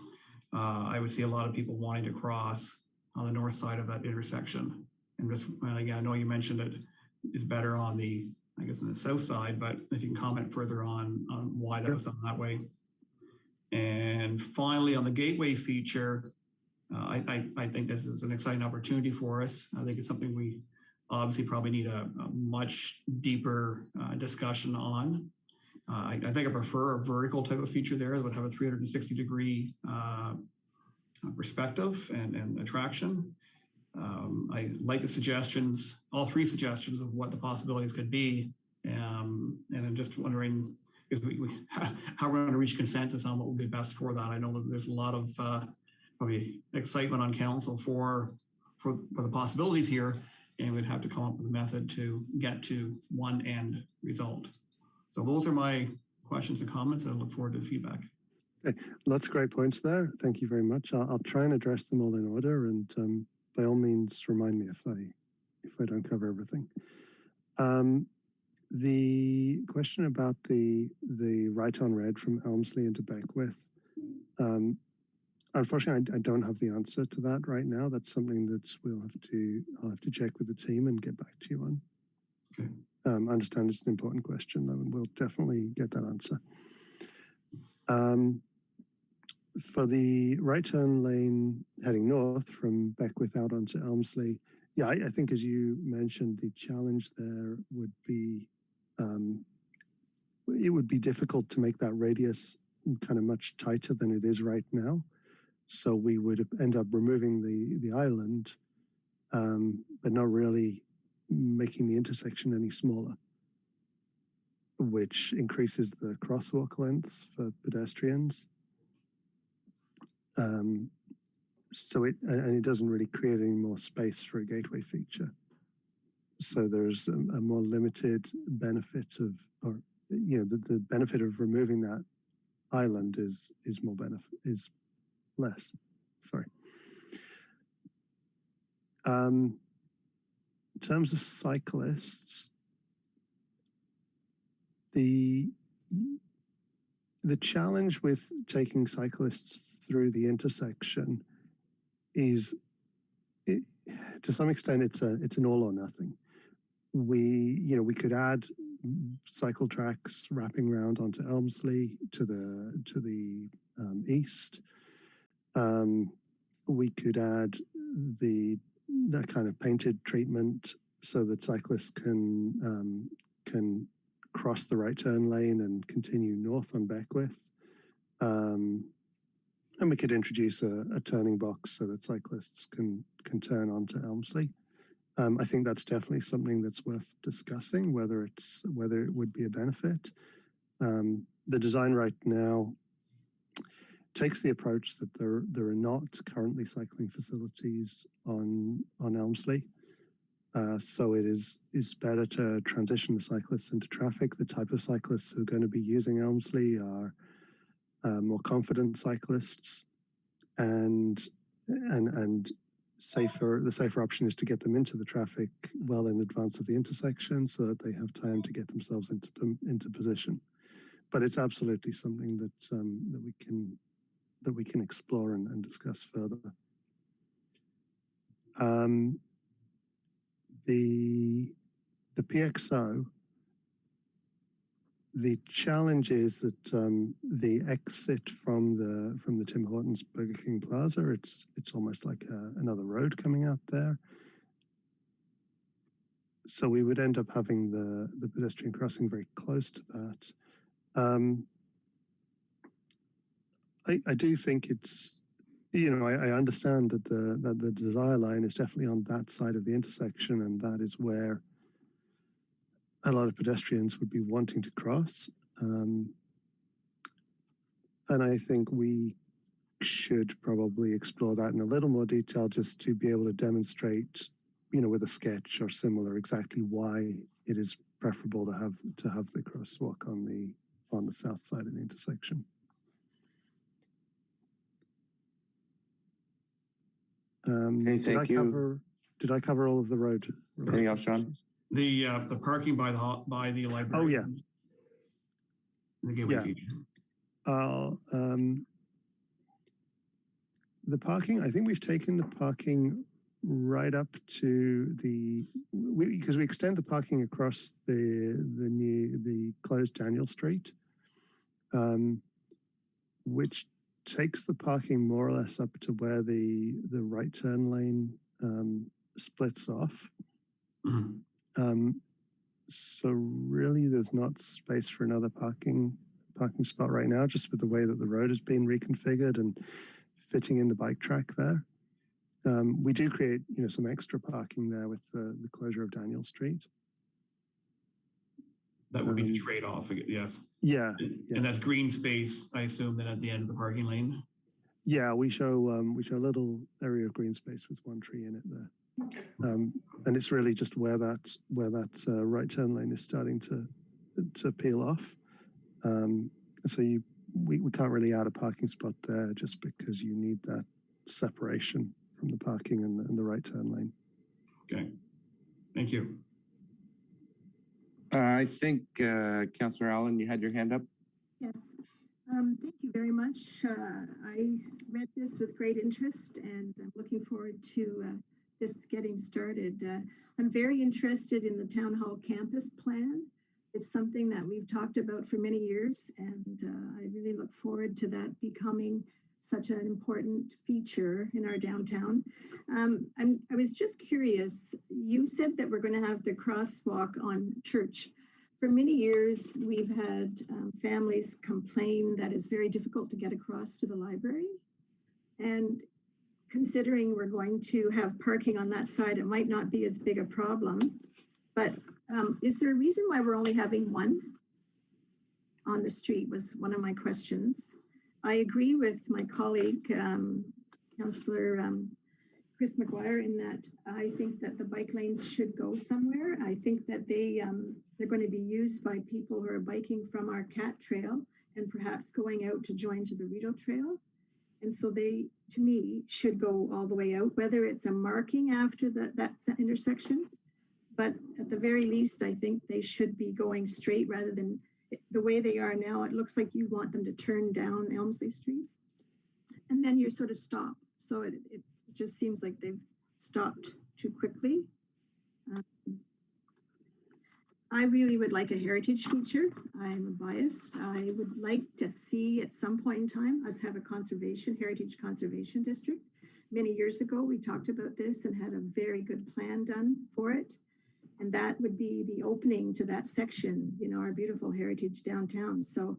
[SPEAKER 9] I would see a lot of people wanting to cross on the north side of that intersection. And just, and again, I know you mentioned it is better on the, I guess, on the south side, but if you can comment further on why that was done that way. And finally, on the gateway feature, I think this is an exciting opportunity for us. I think it's something we obviously probably need a much deeper discussion on. I think I prefer a vertical type of feature there that would have a 360-degree perspective and attraction. I like the suggestions, all 3 suggestions of what the possibilities could be. And I'm just wondering if how we're going to reach consensus on what would be best for that. I know that there's a lot of probably excitement on council for the possibilities here, and we'd have to come up with a method to get to one end result. So those are my questions and comments. I look forward to the feedback.
[SPEAKER 6] Okay, lots of great points there. Thank you very much. I'll try and address them all in order, and by all means, remind me if I don't cover everything. The question about the right on red from Elmsley into Beckwith. Unfortunately, I don't have the answer to that right now. That's something that I'll have to check with the team and get back to you on.
[SPEAKER 9] Okay.
[SPEAKER 6] I understand it's an important question, though, and we'll definitely get that answer. For the right turn lane heading north from Beckwith out onto Elmsley, yeah, I think as you mentioned, the challenge there would be, it would be difficult to make that radius kind of much tighter than it is right now. So we would end up removing the island, but not really making the intersection any smaller, which increases the crosswalk lengths for pedestrians. So it doesn't really create any more space for a gateway feature. So there's a more limited benefit of, or the benefit of removing that island is less. Sorry. In terms of cyclists, the challenge with taking cyclists through the intersection is, to some extent, it's an all or nothing. We could add cycle tracks wrapping around onto Elmsley to the east. We could add that kind of painted treatment so that cyclists can cross the right turn lane and continue north on Beckwith. And we could introduce a turning box so that cyclists can turn onto Elmsley. I think that's definitely something that's worth discussing, whether it would be a benefit. The design right now takes the approach that there are not currently cycling facilities on Elmsley. So it is better to transition the cyclists into traffic. The type of cyclists who are going to be using Elmsley are more confident cyclists, and the safer option is to get them into the traffic well in advance of the intersection so that they have time to get themselves into position. But it's absolutely something that we can explore and discuss further. The PXO, the challenge is that the exit from the Tim Hortons Burger King Plaza, it's almost like another road coming out there. So we would end up having the pedestrian crossing very close to that. I do think it's, I understand that the desire line is definitely on that side of the intersection, and that is where a lot of pedestrians would be wanting to cross. And I think we should probably explore that in a little more detail, just to be able to demonstrate, with a sketch or similar, exactly why it is preferable to have the crosswalk on the south side of the intersection.
[SPEAKER 1] Okay, thank you.
[SPEAKER 6] Did I cover all of the road?
[SPEAKER 1] Anything else, Sean?
[SPEAKER 9] The parking by the library.
[SPEAKER 6] Oh yeah.
[SPEAKER 9] The gateway feature.
[SPEAKER 6] The parking, I think we've taken the parking right up to because we extend the parking across the closed Daniel Street, which takes the parking more or less up to where the right turn lane splits off.
[SPEAKER 9] Mm-hmm.
[SPEAKER 6] So really there's not space for another parking spot right now, just with the way that the road has been reconfigured and fitting in the bike track there. We do create, some extra parking there with the closure of Daniel Street.
[SPEAKER 9] That would be the trade-off, yes.
[SPEAKER 6] Yeah,
[SPEAKER 9] and that's green space, I assume, then at the end of the parking lane.
[SPEAKER 6] Yeah, we show a little area of green space with one tree in it there, and it's really just where that right turn lane is starting to peel off. So we can't really add a parking spot there just because you need that separation from the parking and the right turn lane.
[SPEAKER 9] Okay, thank you.
[SPEAKER 1] I think, Councillor Allen, you had your hand up.
[SPEAKER 10] Yes, thank you very much. I read this with great interest, and I'm looking forward to this getting started. I'm very interested in the Town Hall campus plan. It's something that we've talked about for many years, and I really look forward to that becoming such an important feature in our downtown. I was just curious, you said that we're going to have the crosswalk on Church. For many years, we've had families complain that it's very difficult to get across to the library. And considering we're going to have parking on that side, it might not be as big a problem. But is there a reason why we're only having one on the street was one of my questions. I agree with my colleague, Councillor Chris McGuire, in that I think that the bike lanes should go somewhere. I think that they're going to be used by people who are biking from our Cat Trail and perhaps going out to join to the Rideau Trail. And so they, to me, should go all the way out, whether it's a marking after that intersection. But at the very least, I think they should be going straight rather than the way they are now. It looks like you want them to turn down Elmsley Street. And then you're sort of stopped. So it just seems like they've stopped too quickly. I really would like a heritage feature. I'm biased. I would like to see at some point in time us have a heritage conservation district. Many years ago, we talked about this and had a very good plan done for it. And that would be the opening to that section, you know, our beautiful heritage downtown. So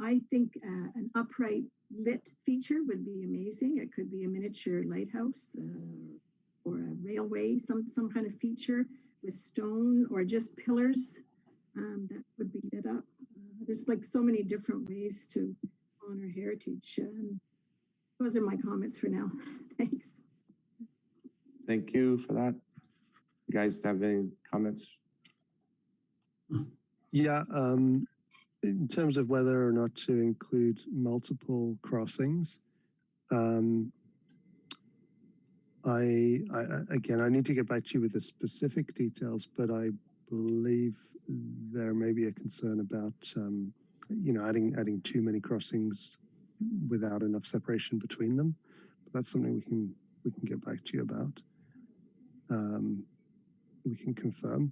[SPEAKER 10] I think an upright lit feature would be amazing. It could be a miniature lighthouse or a railway, some kind of feature with stone or just pillars that would be lit up. There's like so many different ways to honor heritage. Those are my comments for now. Thanks.
[SPEAKER 1] Thank you for that. You guys have any comments?
[SPEAKER 6] Yeah, in terms of whether or not to include multiple crossings, Again, I need to get back to you with the specific details, but I believe there may be a concern about, adding too many crossings without enough separation between them. But that's something we can get back to you about. We can confirm.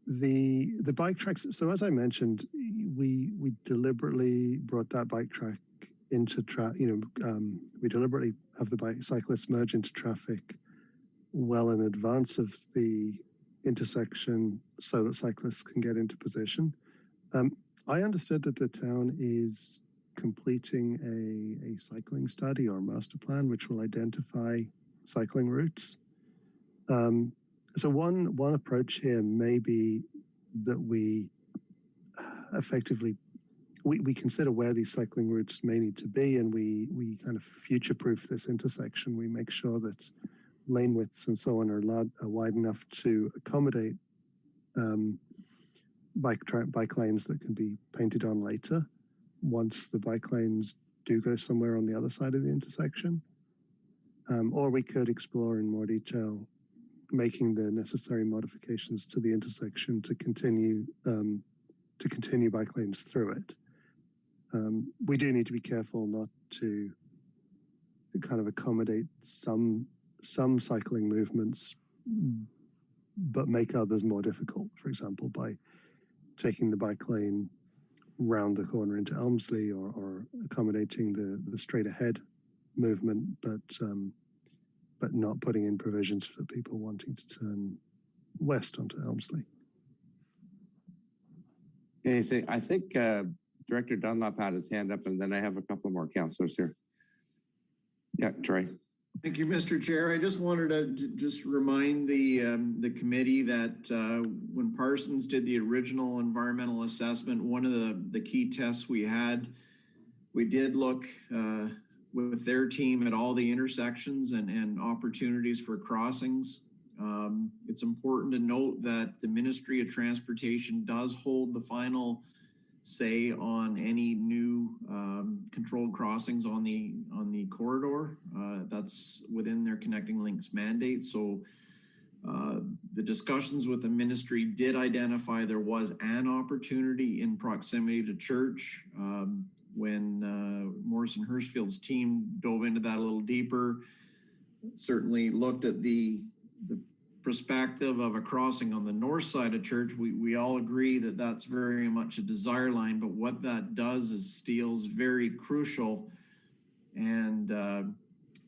[SPEAKER 6] The bike tracks. So as I mentioned, we deliberately brought that bike track into we deliberately have the cyclists merge into traffic well in advance of the intersection so that cyclists can get into position. I understood that the town is completing a cycling study or master plan which will identify cycling routes. So one approach here may be that we effectively we consider where these cycling routes may need to be, and we kind of future-proof this intersection. We make sure that lane widths and so on are wide enough to accommodate bike lanes that can be painted on later once the bike lanes do go somewhere on the other side of the intersection. Or we could explore in more detail making the necessary modifications to the intersection to continue bike lanes through it. We do need to be careful not to kind of accommodate some cycling movements, but make others more difficult. For example, by taking the bike lane round the corner into Elmsley, or accommodating the straight ahead movement, but not putting in provisions for people wanting to turn west onto Elmsley.
[SPEAKER 1] Okay, I think Director Dunlop had his hand up, and then I have a couple more councilors here. Yeah, Troy.
[SPEAKER 11] Thank you, Mr. Chair. I just wanted to just remind the committee that when Parsons did the original environmental assessment, one of the key tests we did look with their team at all the intersections and opportunities for crossings. It's important to note that the Ministry of Transportation does hold the final say on any new controlled crossings on the corridor. That's within their Connecting Links mandate. So the discussions with the ministry did identify there was an opportunity in proximity to church. When Morrison Hirschfield's team dove into that a little deeper, certainly looked at the perspective of a crossing on the north side of church. We all agree that that's very much a desire line, but what that does is steals very crucial and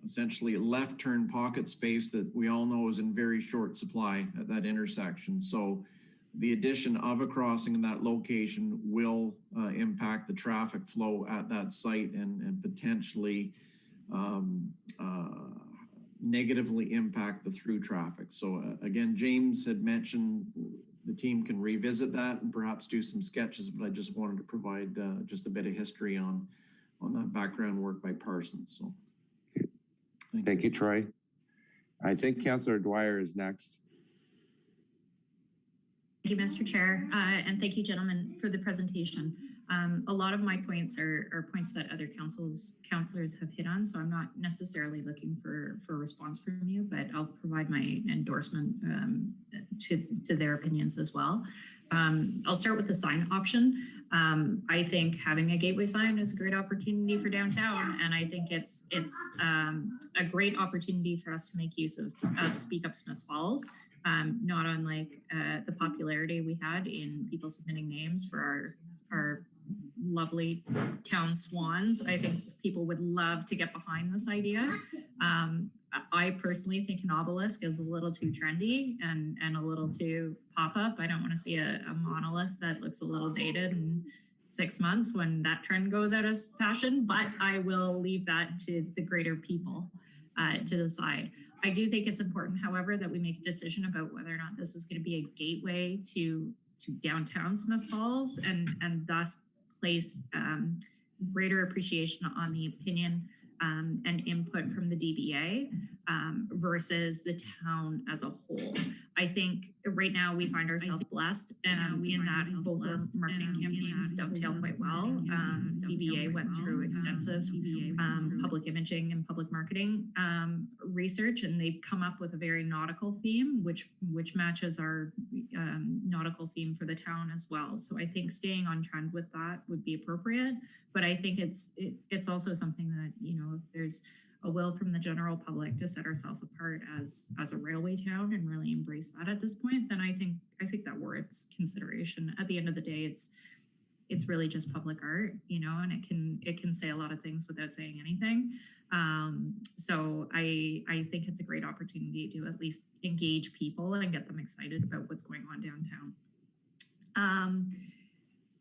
[SPEAKER 11] essentially left turn pocket space that we all know is in very short supply at that intersection. So the addition of a crossing in that location will impact the traffic flow at that site and potentially negatively impact the through traffic. So again, James had mentioned the team can revisit that and perhaps do some sketches, but I just wanted to provide just a bit of history on that background work by Parsons. So
[SPEAKER 1] thank you, Troy. I think Councillor Dwyer is next.
[SPEAKER 12] Thank you, Mr. Chair, and thank you, gentlemen, for the presentation. A lot of my points are points that other councillors have hit on, so I'm not necessarily looking for a response from you, but I'll provide my endorsement to their opinions as well. I'll start with the sign option. I think having a gateway sign is a great opportunity for downtown, and I think it's a great opportunity for us to make use of Speak Up Smiths Falls. Not unlike the popularity we had in people submitting names for our lovely town swans. I think people would love to get behind this idea. I personally think an obelisk is a little too trendy and a little too pop-up. I don't want to see a monolith that looks a little dated in 6 months when that trend goes out of fashion, but I will leave that to the greater people to decide. I do think it's important, however, that we make a decision about whether or not this is going to be a gateway to downtown Smiths Falls and thus place greater appreciation on the opinion and input from the DBA versus the town as a whole. I think right now we find ourselves blessed in that both our marketing campaigns dovetail quite well. DBA went through extensive public imaging and public marketing research, and they've come up with a very nautical theme, which matches our nautical theme for the town as well. So I think staying on trend with that would be appropriate. But I think it's also something that, you know, if there's a will from the general public to set ourselves apart as a railway town and really embrace that at this point, then I think that warrants consideration. At the end of the day, it's really just public art, you know, and it can say a lot of things without saying anything. So I think it's a great opportunity to at least engage people and get them excited about what's going on downtown.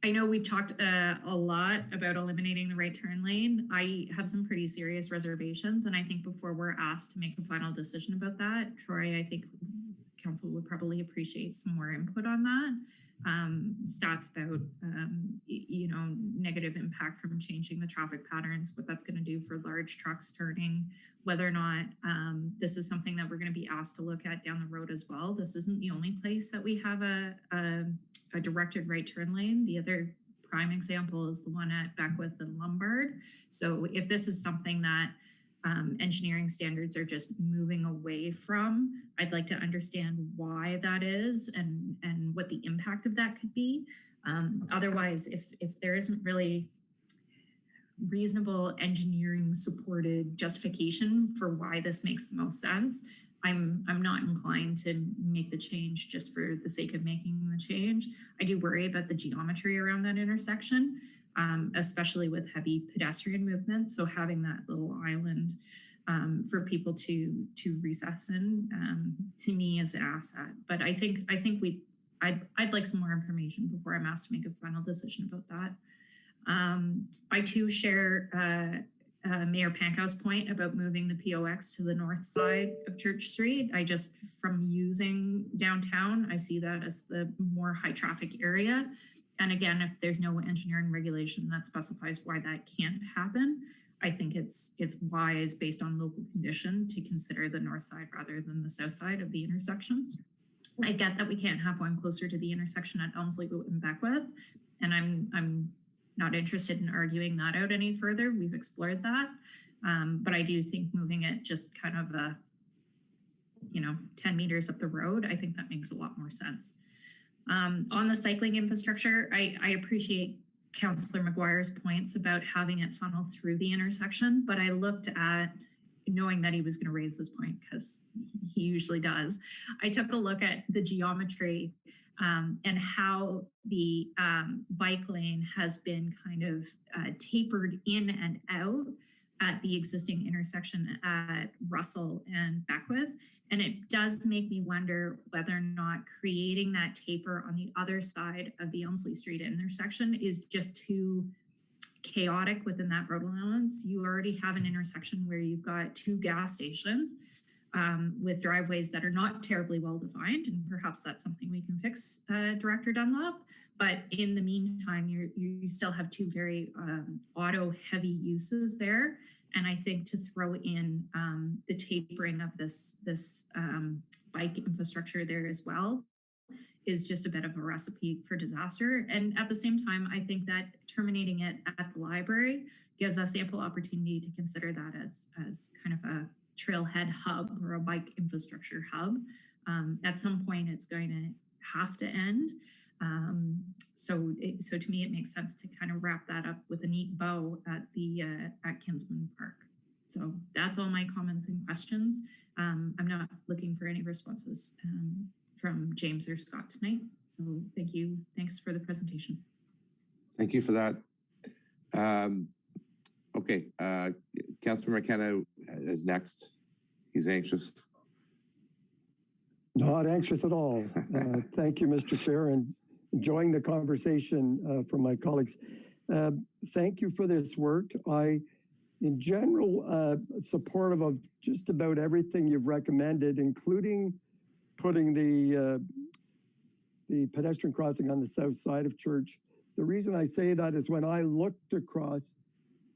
[SPEAKER 12] I know we've talked a lot about eliminating the right turn lane. I have some pretty serious reservations, and I think before we're asked to make a final decision about that, Troy, I think council would probably appreciate some more input on that. Stats about, you know, negative impact from changing the traffic patterns, what that's going to do for large trucks turning, whether or not this is something that we're going to be asked to look at down the road as well. This isn't the only place that we have a directed right turn lane. The other prime example is the one at Beckwith and Lombard. So if this is something that engineering standards are just moving away from, I'd like to understand why that is and what the impact of that could be. Otherwise, if there isn't really reasonable engineering supported justification for why this makes the most sense, I'm not inclined to make the change just for the sake of making the change. I do worry about the geometry around that intersection, especially with heavy pedestrian movement. So having that little island for people to recess in, to me is an asset. But I think I'd like some more information before I'm asked to make a final decision about that. I too share Mayor Pankow's point about moving the POX to the north side of Church Street. I just, from using downtown, I see that as the more high traffic area. And again, if there's no engineering regulation that specifies why that can't happen, I think it's wise based on local condition to consider the north side rather than the south side of the intersection. I get that we can't have one closer to the intersection at Elmsley and Beckwith, and I'm not interested in arguing that out any further. We've explored that, but I do think moving it just kind of 10 meters up the road, I think that makes a lot more sense. On the cycling infrastructure, I appreciate Councillor McGuire's points about having it funnel through the intersection, but I looked at, knowing that he was going to raise this point because he usually does, I took a look at the geometry and how the bike lane has been kind of tapered in and out at the existing intersection at Russell and Beckwith. And it does make me wonder whether or not creating that taper on the other side of the Elmsley Street intersection is just too chaotic within that road allowance. You already have an intersection where you've got two gas stations with driveways that are not terribly well defined, and perhaps that's something we can fix, Director Dunlop. But in the meantime, you still have two very auto heavy uses there. And I think to throw in the tapering of this bike infrastructure there as well is just a bit of a recipe for disaster. And at the same time, I think that terminating it at the library gives us ample opportunity to consider that as kind of a trailhead hub or a bike infrastructure hub. At some point, it's going to have to end. So to me, it makes sense to kind of wrap that up with a neat bow at Kinsman Park. So that's all my comments and questions. I'm not looking for any responses from James or Scott tonight. So thank you. Thanks for the presentation.
[SPEAKER 1] Thank you for that. Okay, Councilman Mckenna is next. He's anxious.
[SPEAKER 5] Not anxious at all. Thank you, Mr. Chair, and enjoying the conversation from my colleagues. Thank you for this work. In general, supportive of just about everything you've recommended, including putting the pedestrian crossing on the south side of Church. The reason I say that is when I looked across,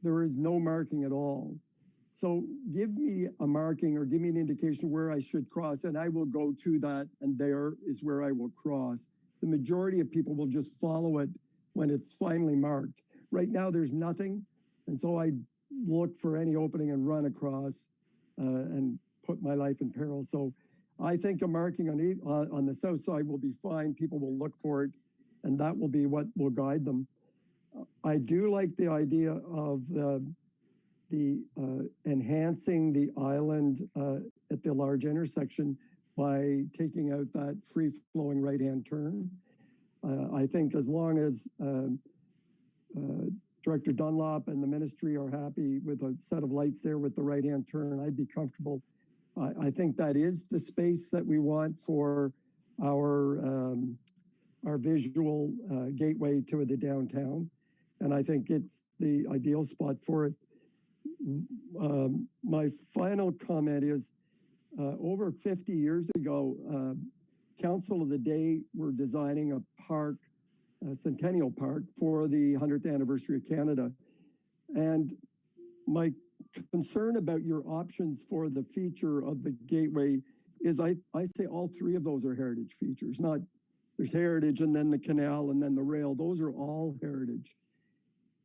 [SPEAKER 5] there is no marking at all. So give me a marking or give me an indication where I should cross, and I will go to that, and there is where I will cross. The majority of people will just follow it when it's finally marked. Right now, there's nothing, and so I look for any opening and run across and put my life in peril. So I think a marking on the south side will be fine. People will look for it, and that will be what will guide them. I do like the idea of enhancing the island at the large intersection by taking out that free-flowing right-hand turn. I think as long as Director Dunlop and the ministry are happy with a set of lights there with the right-hand turn, I'd be comfortable. I think that is the space that we want for our visual gateway to the downtown. And I think it's the ideal spot for it. My final comment is over 50 years ago, Council of the Day were designing a park, a Centennial Park for the 100th anniversary of Canada. And my concern about your options for the feature of the gateway is I say all three of those are heritage features, not there's heritage and then the canal and then the rail. Those are all heritage.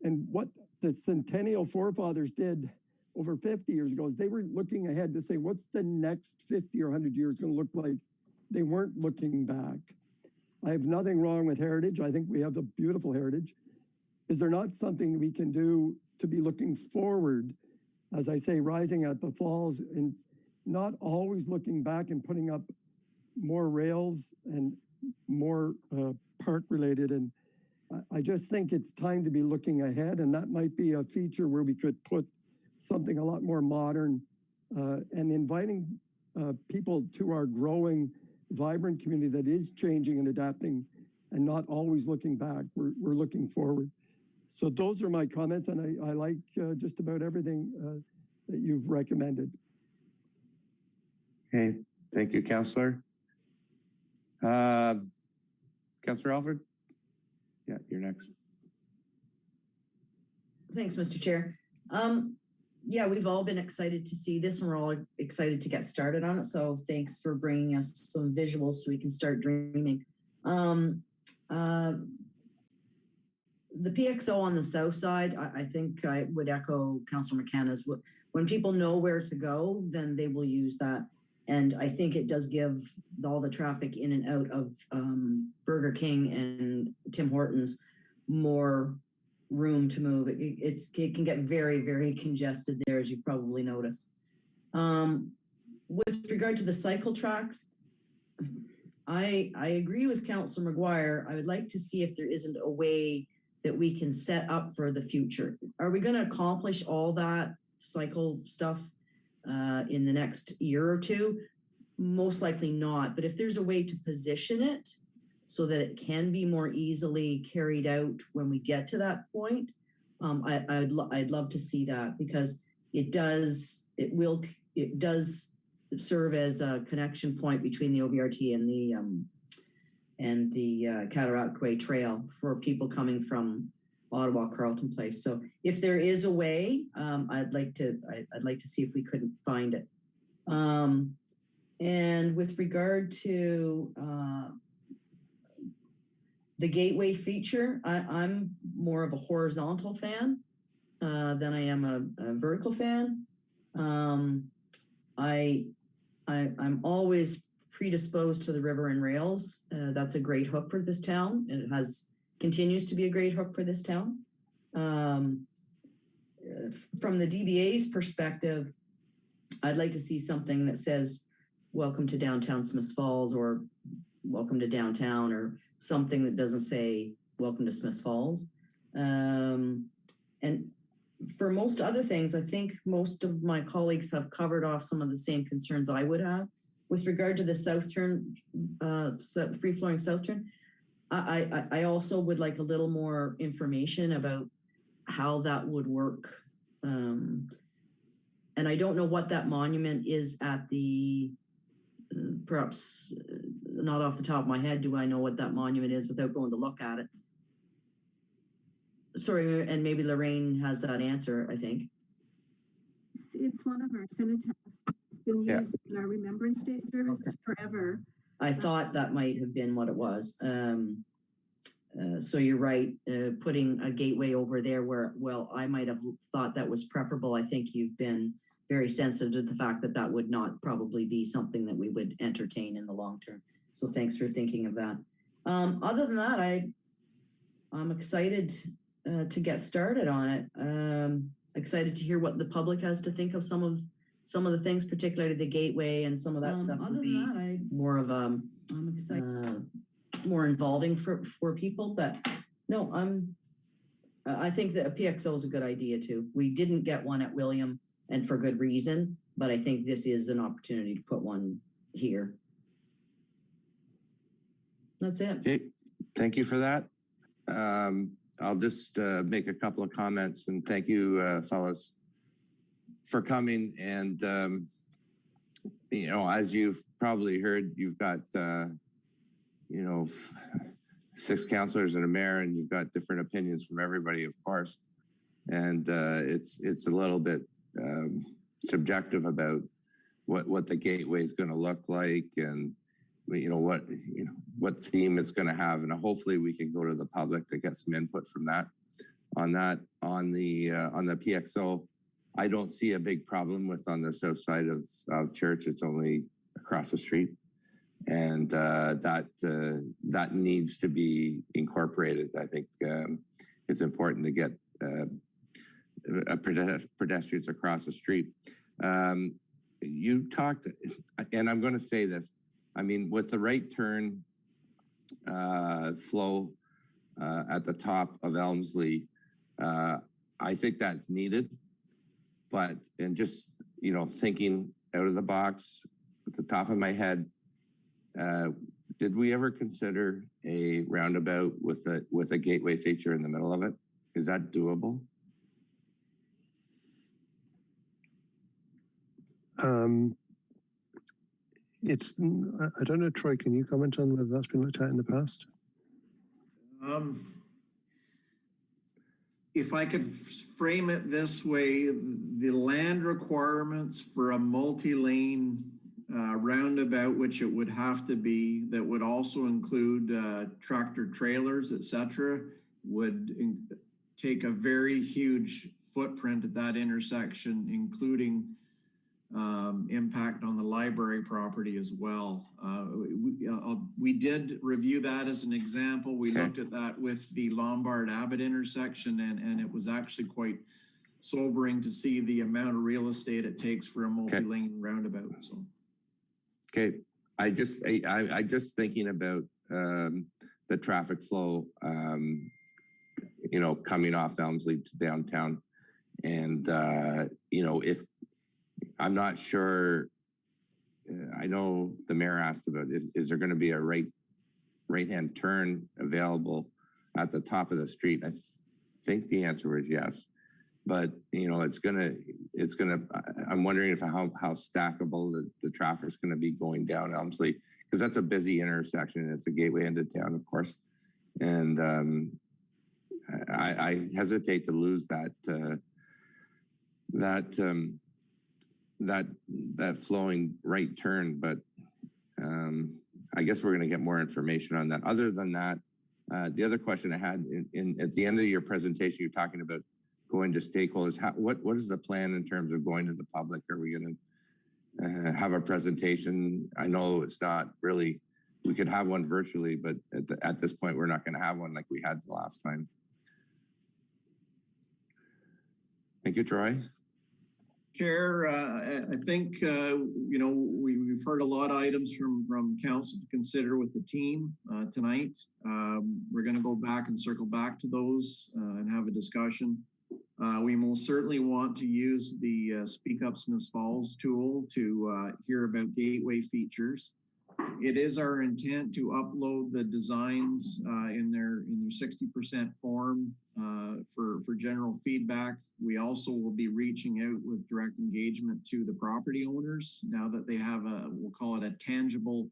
[SPEAKER 5] And what the Centennial forefathers did over 50 years ago is they were looking ahead to say, what's the next 50 or 100 years going to look like? They weren't looking back. I have nothing wrong with heritage. I think we have a beautiful heritage. Is there not something we can do to be looking forward, as I say, rising at the falls and not always looking back and putting up more rails and more park related? And I just think it's time to be looking ahead, and that might be a feature where we could put something a lot more modern and inviting people to our growing, vibrant community that is changing and adapting and not always looking back. We're looking forward. So those are my comments, and I like just about everything that you've recommended.
[SPEAKER 1] Okay, thank you, Councillor. Councillor Alford? Yeah, you're next.
[SPEAKER 13] Thanks, Mr. Chair. Yeah, we've all been excited to see this, and we're all excited to get started on it. So thanks for bringing us some visuals so we can start dreaming. The PXO on the south side, I think I would echo Councilor McKenna's. When people know where to go, then they will use that. And I think it does give all the traffic in and out of Burger King and Tim Hortons more room to move. It can get very, very congested there, as you've probably noticed. With regard to the cycle tracks, I agree with Councilor McGuire. I would like to see if there isn't a way that we can set up for the future. Are we going to accomplish all that cycle stuff in the next year or two? Most likely not. But if there's a way to position it so that it can be more easily carried out when we get to that point, I'd love to see that, because it does serve as a connection point between the OVRT and the Cataract Way Trail for people coming from Ottawa, Carleton Place. So if there is a way, I'd like to see if we couldn't find it. And with regard to the gateway feature, I'm more of a horizontal fan than I am a vertical fan. I'm always predisposed to the river and rails. That's a great hook for this town, and it continues to be a great hook for this town. From the DBA's perspective, I'd like to see something that says, welcome to downtown Smiths Falls, or welcome to downtown, or something that doesn't say welcome to Smiths Falls. And for most other things, I think most of my colleagues have covered off some of the same concerns I would have. With regard to the south turn, free-flowing south turn, I also would like a little more information about how that would work. And I don't know what that monument is at the, perhaps not off the top of my head, do I know what that monument is without going to look at it? Sorry, and maybe Lorraine has that answer, I think.
[SPEAKER 10] It's one of our cenotaphs. It's been used in our Remembrance Day service forever.
[SPEAKER 13] I thought that might have been what it was. So you're right, putting a gateway over there where, well, I might have thought that was preferable. I think you've been very sensitive to the fact that that would not probably be something that we would entertain in the long term. So thanks for thinking of that. Other than that, I'm excited to get started on it. Excited to hear what the public has to think of some of the things, particularly the gateway and some of that stuff. Other than that, more of I'm excited, more involving for people. But no, I think that a PXO is a good idea too. We didn't get one at William, and for good reason. But I think this is an opportunity to put one here. That's it.
[SPEAKER 1] Okay, thank you for that. I'll just make a couple of comments, and thank you, fellas, for coming. And you know, as you've probably heard, you've got you know, 6 councillors and a mayor, and you've got different opinions from everybody, of course. And it's a little bit subjective about what the gateway is going to look like, and what theme it's going to have, and hopefully we can go to the public to get some input from that. On the PXO, I don't see a big problem with on the south side of Church. It's only across the street, and that needs to be incorporated. I think it's important to get pedestrians across the street. You talked, and I'm going to say this. I mean, with the right turn flow at the top of Elmsley, I think that's needed. But, and just, you know, thinking out of the box at the top of my head, did we ever consider a roundabout with a gateway feature in the middle of it? Is that doable?
[SPEAKER 6] I don't know, Troy, can you comment on whether that's been looked at in the past?
[SPEAKER 11] If I could frame it this way, the land requirements for a multi-lane roundabout, which it would have to be, that would also include tractor trailers, etc., would take a very huge footprint at that intersection, including impact on the library property as well. We did review that as an example. We looked at that with the Lombard Abbott intersection, and it was actually quite sobering to see the amount of real estate it takes for a multi-lane roundabout. So,
[SPEAKER 1] I just thinking about the traffic flow, you know, coming off Elmsley to downtown, and you know, if I'm not sure. I know the mayor asked about is there going to be a right-hand turn available at the top of the street? I think the answer was yes, but you know it's gonna. I'm wondering if how stackable the traffic's going to be going down Elmsley, because that's a busy intersection. It's a gateway into town, of course, and I hesitate to lose that flowing right turn, but I guess we're going to get more information on that. Other than that, the other question I had at the end of your presentation, you're talking about going to stakeholders. What is the plan in terms of going to the public? Are we going to have a presentation? I know it's not really, we could have one virtually, but at this point, we're not going to have one like we had the last time. Thank you, Troy.
[SPEAKER 11] Chair, I think, you know, we've heard a lot of items from council to consider with the team tonight. We're going to go back and circle back to those and have a discussion. We most certainly want to use the Speak Up Smiths Falls tool to hear about gateway features. It is our intent to upload the designs in their 60% form for general feedback. We also will be reaching out with direct engagement to the property owners now that they have we'll call it a tangible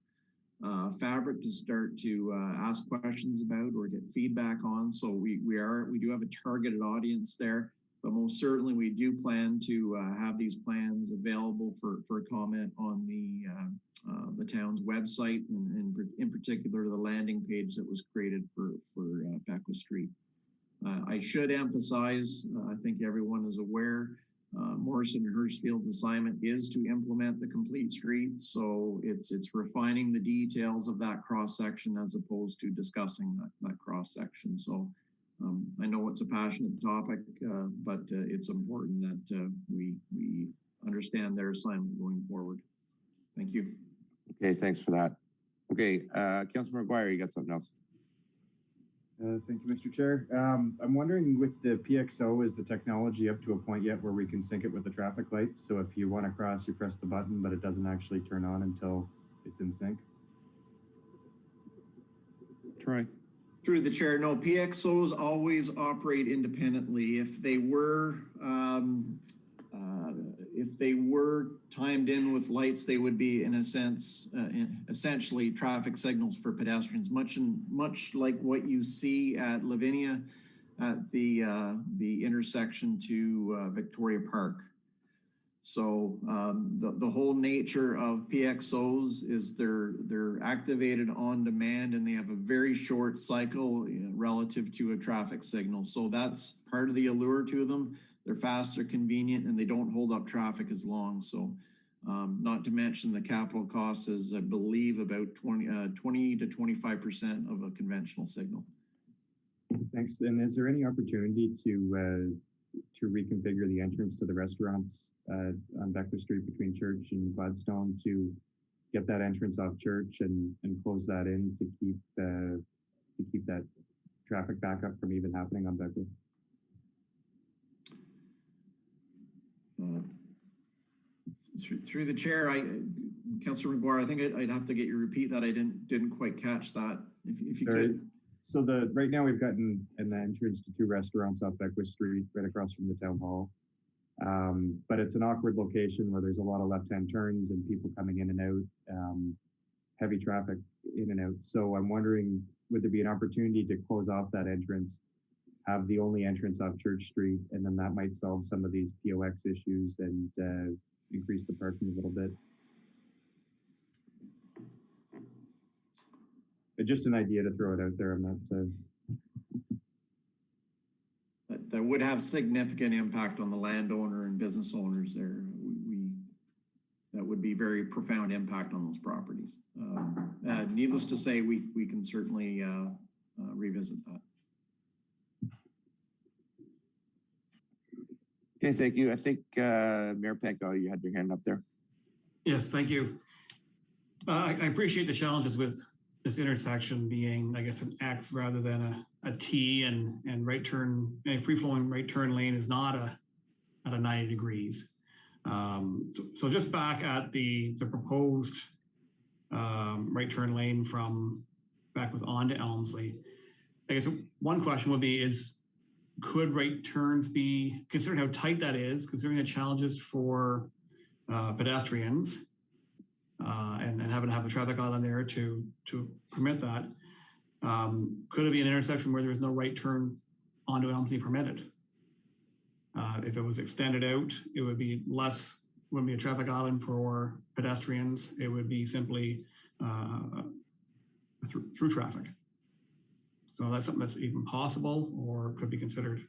[SPEAKER 11] fabric to start to ask questions about or get feedback on. So we do have a targeted audience there. But most certainly, we do plan to have these plans available for comment on the town's website, and in particular, the landing page that was created for Beckwith Street. I should emphasize, I think everyone is aware, Morrison and Hirschfield's assignment is to implement the complete street. So it's refining the details of that cross section as opposed to discussing that cross section. So I know it's a passionate topic, but it's important that we understand their assignment going forward. Thank you.
[SPEAKER 1] Okay, thanks for that. Okay, Councilman McGuire, you got something else?
[SPEAKER 8] Thank you, Mr. Chair. I'm wondering, with the PXO, is the technology up to a point yet where we can sync it with the traffic lights? So if you want to cross, you press the button, but it doesn't actually turn on until it's in sync?
[SPEAKER 1] Troy.
[SPEAKER 11] Through the chair, no, PXOs always operate independently. If they were timed in with lights, they would be, in a sense, essentially traffic signals for pedestrians, much like what you see at Lavinia at the intersection to Victoria Park. So the whole nature of PXOs is they're activated on demand, and they have a very short cycle relative to a traffic signal. So that's part of the allure to them. They're fast, they're convenient, and they don't hold up traffic as long. So not to mention the capital cost is, I believe, about 20 to 25% of a conventional signal.
[SPEAKER 8] Thanks. And is there any opportunity to reconfigure the entrance to the restaurants on Beckwith Street between Church and Gladstone to get that entrance off Church and close that in to keep that traffic backup from even happening on Beckwith?
[SPEAKER 11] Through the chair, Councilor McGuire, I think I'd have to get you to repeat that. I didn't quite catch that. If you could.
[SPEAKER 8] So right now we've gotten an entrance to 2 restaurants off Beckwith Street, right across from the town hall. But it's an awkward location where there's a lot of left-hand turns and people coming in and out, heavy traffic in and out. So I'm wondering, would there be an opportunity to close off that entrance, have the only entrance off Church Street, and then that might solve some of these POX issues and increase the parking a little bit? Just an idea to throw it out there. I'm not.
[SPEAKER 11] That would have significant impact on the landowner and business owners there. That would be very profound impact on those properties. Needless to say, we can certainly revisit that.
[SPEAKER 1] Okay, thank you. I think Mayor Panko, you had your hand up there.
[SPEAKER 9] Yes, thank you. I appreciate the challenges with this intersection being, I guess, an X rather than a T, and right turn, a free-flowing right turn lane is not at a 90 degrees. So just back at the proposed right turn lane from Beckwith onto Elmsley, I guess one question would be could right turns be, considering how tight that is, considering the challenges for pedestrians, and having to have a traffic island there to permit that, could it be an intersection where there's no right turn onto Elmsley permitted? If it was extended out, it would be wouldn't be a traffic island for pedestrians. It would be simply through traffic. So that's something that's even possible or could be considered.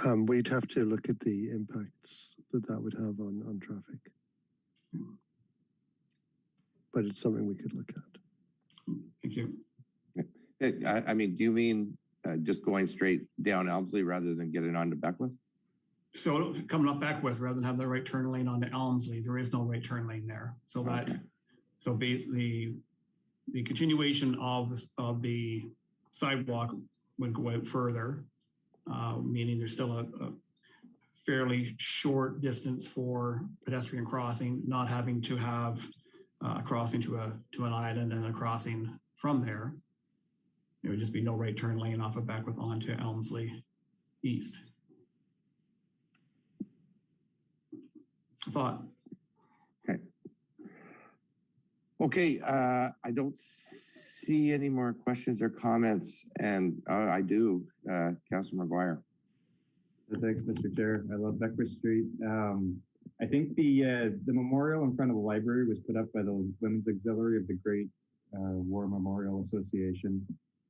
[SPEAKER 6] We'd have to look at the impacts that would have on traffic. But it's something we could look at.
[SPEAKER 9] Thank you.
[SPEAKER 1] I mean, do you mean just going straight down Elmsley rather than getting onto Beckwith?
[SPEAKER 9] So coming up Beckwith, rather than have the right turn lane onto Elmsley, there is no right turn lane there. So so basically, the continuation of the sidewalk would go out further, meaning there's still a fairly short distance for pedestrian crossing, not having to have a crossing to an island and a crossing from there. It would just be no right turn lane off of Beckwith onto Elmsley East. Thought.
[SPEAKER 1] Okay. Okay, I don't see any more questions or comments, and I do, Councilman McGuire.
[SPEAKER 8] Thanks, Mr. Chair. I love Beckford Street. I think the memorial in front of the library was put up by the Women's Auxiliary of the Great War Memorial Association.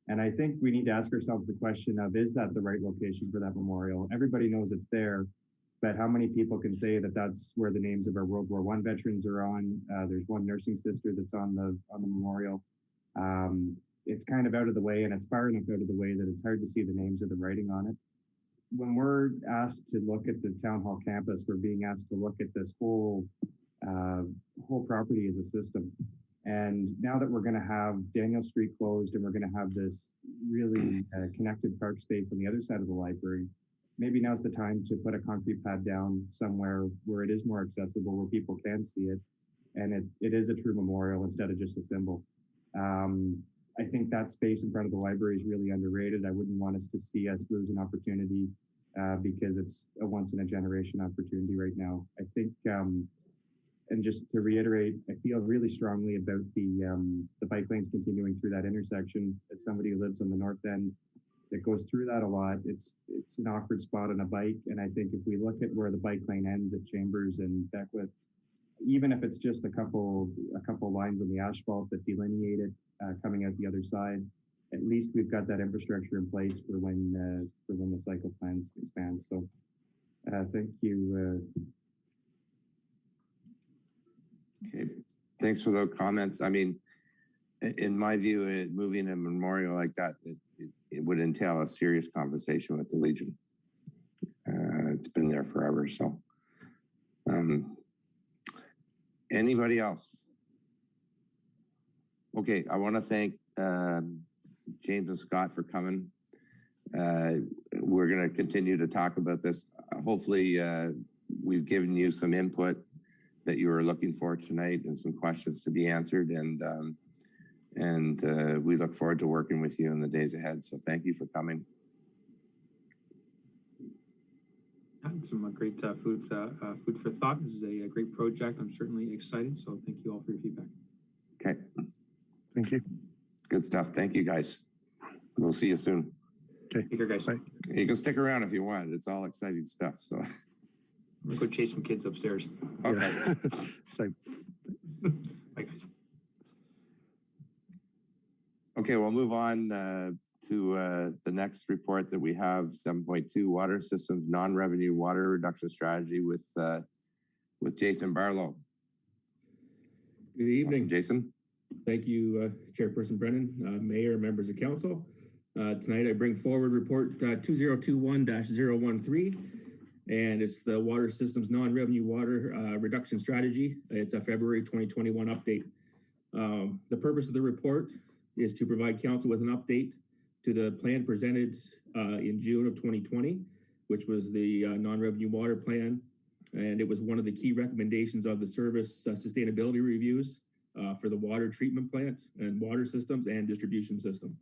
[SPEAKER 8] And I think we need to ask ourselves the question of, is that the right location for that memorial? Everybody knows it's there, but how many people can say that that's where the names of our World War I veterans are on? There's one nursing sister that's on the memorial. It's kind of out of the way, and it's far enough out of the way that it's hard to see the names or the writing on it. When we're asked to look at the town hall campus, we're being asked to look at this whole property as a system. And now that we're going to have Daniel Street closed and we're going to have this really connected park space on the other side of the library, maybe now's the time to put a concrete pad down somewhere where it is more accessible, where people can see it, and it is a true memorial instead of just a symbol. I think that space in front of the library is really underrated. I wouldn't want us to see us lose an opportunity because it's a once in a generation opportunity right now. I think, and just to reiterate, I feel really strongly about the bike lanes continuing through that intersection. As somebody who lives on the north end that goes through that a lot, it's an awkward spot on a bike. And I think if we look at where the bike lane ends at Chambers and Beckwith, even if it's just a couple lines on the asphalt that delineate it coming out the other side, at least we've got that infrastructure in place for when the cycle plans expand. So thank you.
[SPEAKER 1] Okay, thanks for those comments. I mean, in my view, moving a memorial like that, it would entail a serious conversation with the Legion. It's been there forever, so. Anybody else? Okay, I want to thank James and Scott for coming. We're going to continue to talk about this. Hopefully, we've given you some input that you were looking for tonight and some questions to be answered. And we look forward to working with you in the days ahead. So thank you for coming.
[SPEAKER 7] Some great food for thought. This is a great project. I'm certainly excited. So thank you all for your feedback.
[SPEAKER 1] Okay.
[SPEAKER 6] Thank you.
[SPEAKER 1] Good stuff. Thank you, guys. We'll see you soon.
[SPEAKER 6] Okay.
[SPEAKER 7] Take care, guys.
[SPEAKER 6] Bye.
[SPEAKER 1] You can stick around if you want. It's all exciting stuff. So
[SPEAKER 7] I'm gonna go chase some kids upstairs.
[SPEAKER 1] okay.
[SPEAKER 6] Yeah. Same.
[SPEAKER 7] Bye, guys.
[SPEAKER 1] Okay, we'll move on to the next report that we have, 7.2 Water Systems Non-Revenue Water Reduction Strategy with Jason Barlow.
[SPEAKER 14] Good evening.
[SPEAKER 1] Jason.
[SPEAKER 14] Thank you, Chairperson Brennan, Mayor, members of Council. Tonight I bring forward report 2021-013, and it's the Water Systems Non-Revenue Water Reduction Strategy. It's a February 2021 update. The purpose of the report is to provide Council with an update to the plan presented in June of 2020, which was the non-revenue water plan. And it was one of the key recommendations of the service sustainability reviews for the water treatment plant and water systems and distribution system.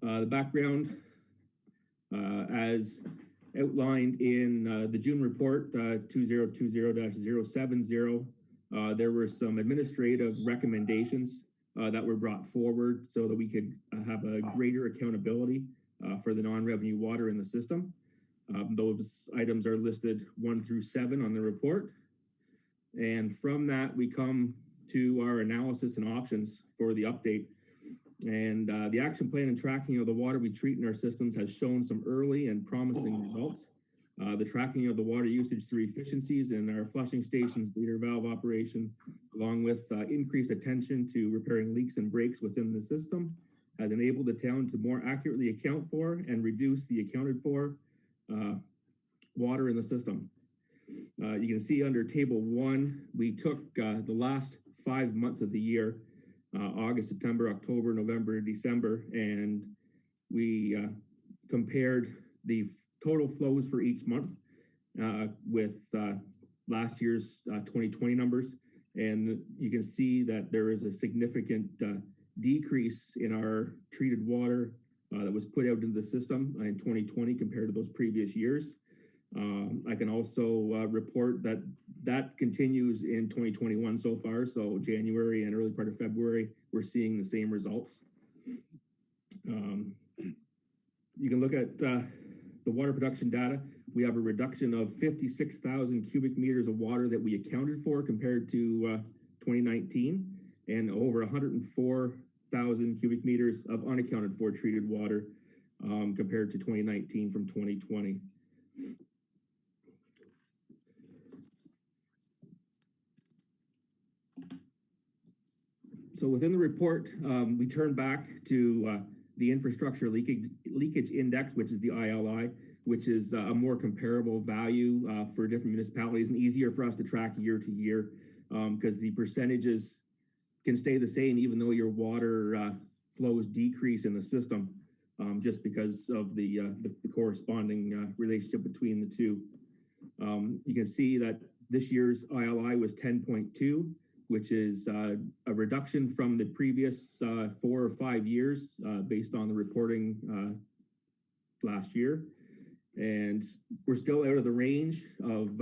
[SPEAKER 14] The background, as outlined in the June report 2020-070, there were some administrative recommendations that were brought forward so that we could have a greater accountability for the non-revenue water in the system. Those items are listed 1 through 7 on the report. And from that, we come to our analysis and options for the update. And the action plan and tracking of the water we treat in our systems has shown some early and promising results. The tracking of the water usage through efficiencies in our flushing stations, bleeder valve operation, along with increased attention to repairing leaks and breaks within the system, has enabled the town to more accurately account for and reduce the accounted for water in the system. You can see under table 1, we took the last 5 months of the year, August, September, October, November, December, and we compared the total flows for each month with last year's 2020 numbers. And you can see that there is a significant decrease in our treated water that was put out into the system in 2020 compared to those previous years. I can also report that that continues in 2021 so far. So January and early part of February, we're seeing the same results. You can look at the water production data. We have a reduction of 56,000 cubic meters of water that we accounted for compared to 2019, and over 104,000 cubic meters of unaccounted for treated water compared to 2019 from 2020. So within the report, we turn back to the infrastructure leakage index, which is the ILI, which is a more comparable value for different municipalities and easier for us to track year to year, because the percentages can stay the same even though your water flows decrease in the system, just because of the corresponding relationship between the two. You can see that this year's ILI was 10.2, which is a reduction from the previous 4 or 5 years based on the reporting last year. And we're still out of the range of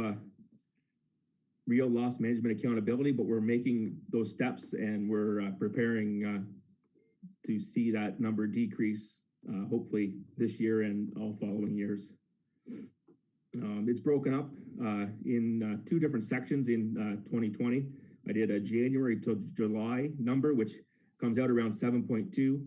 [SPEAKER 14] real loss management accountability, but we're making those steps and we're preparing to see that number decrease hopefully this year and all following years. It's broken up in 2 different sections in 2020. I did a January to July number, which comes out around 7.2,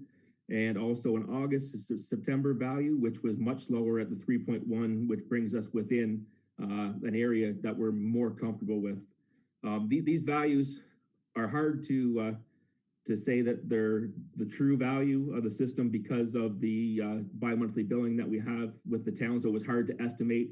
[SPEAKER 14] and also an August to September value, which was much lower at the 3.1, which brings us within an area that we're more comfortable with. These values are hard to say that they're the true value of the system because of the bi-monthly billing that we have with the town. So it was hard to estimate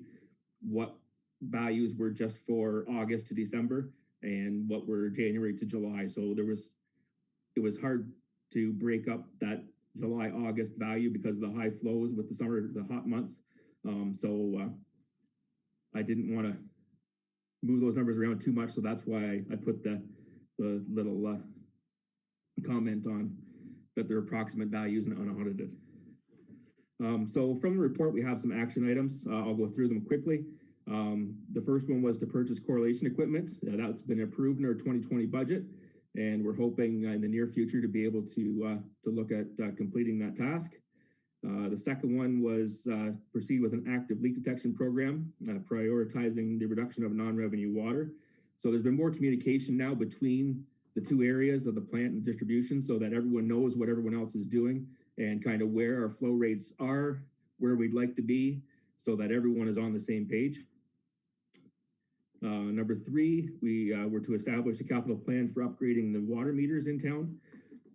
[SPEAKER 14] what values were just for August to December and what were January to July. So it was hard to break up that July, August value because of the high flows with the summer, the hot months. I didn't want to move those numbers around too much. So that's why I put the little comment on that they're approximate values and unaudited. So from the report, we have some action items. I'll go through them quickly. The first one was to purchase correlation equipment. That's been approved in our 2020 budget, and we're hoping in the near future to be able to look at completing that task. The second one was proceed with an active leak detection program, prioritizing the reduction of non-revenue water. So there's been more communication now between the 2 areas of the plant and distribution so that everyone knows what everyone else is doing and kind of where our flow rates are, where we'd like to be, so that everyone is on the same page. Number 3, we were to establish a capital plan for upgrading the water meters in town,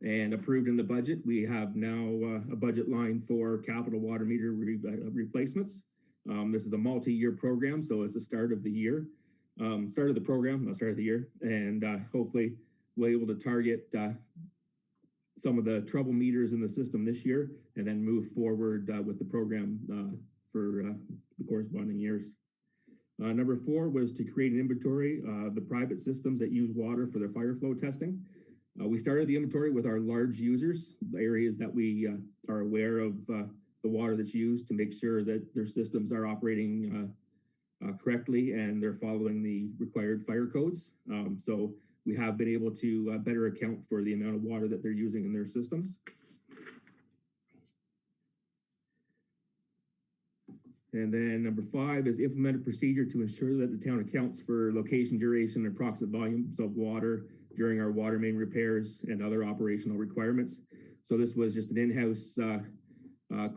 [SPEAKER 14] and approved in the budget. We have now a budget line for capital water meter replacements. This is a multi-year program, so it's the start of the year, start of the program, not start of the year, and hopefully we'll be able to target some of the trouble meters in the system this year, and then move forward with the program for the corresponding years. Number 4 was to create an inventory of the private systems that use water for their fire flow testing. We started the inventory with our large users, the areas that we are aware of the water that's used, to make sure that their systems are operating correctly and they're following the required fire codes. So we have been able to better account for the amount of water that they're using in their systems. And then number 5 is implement a procedure to ensure that the town accounts for location, duration, and approximate volumes of water during our water main repairs and other operational requirements. So this was just an in-house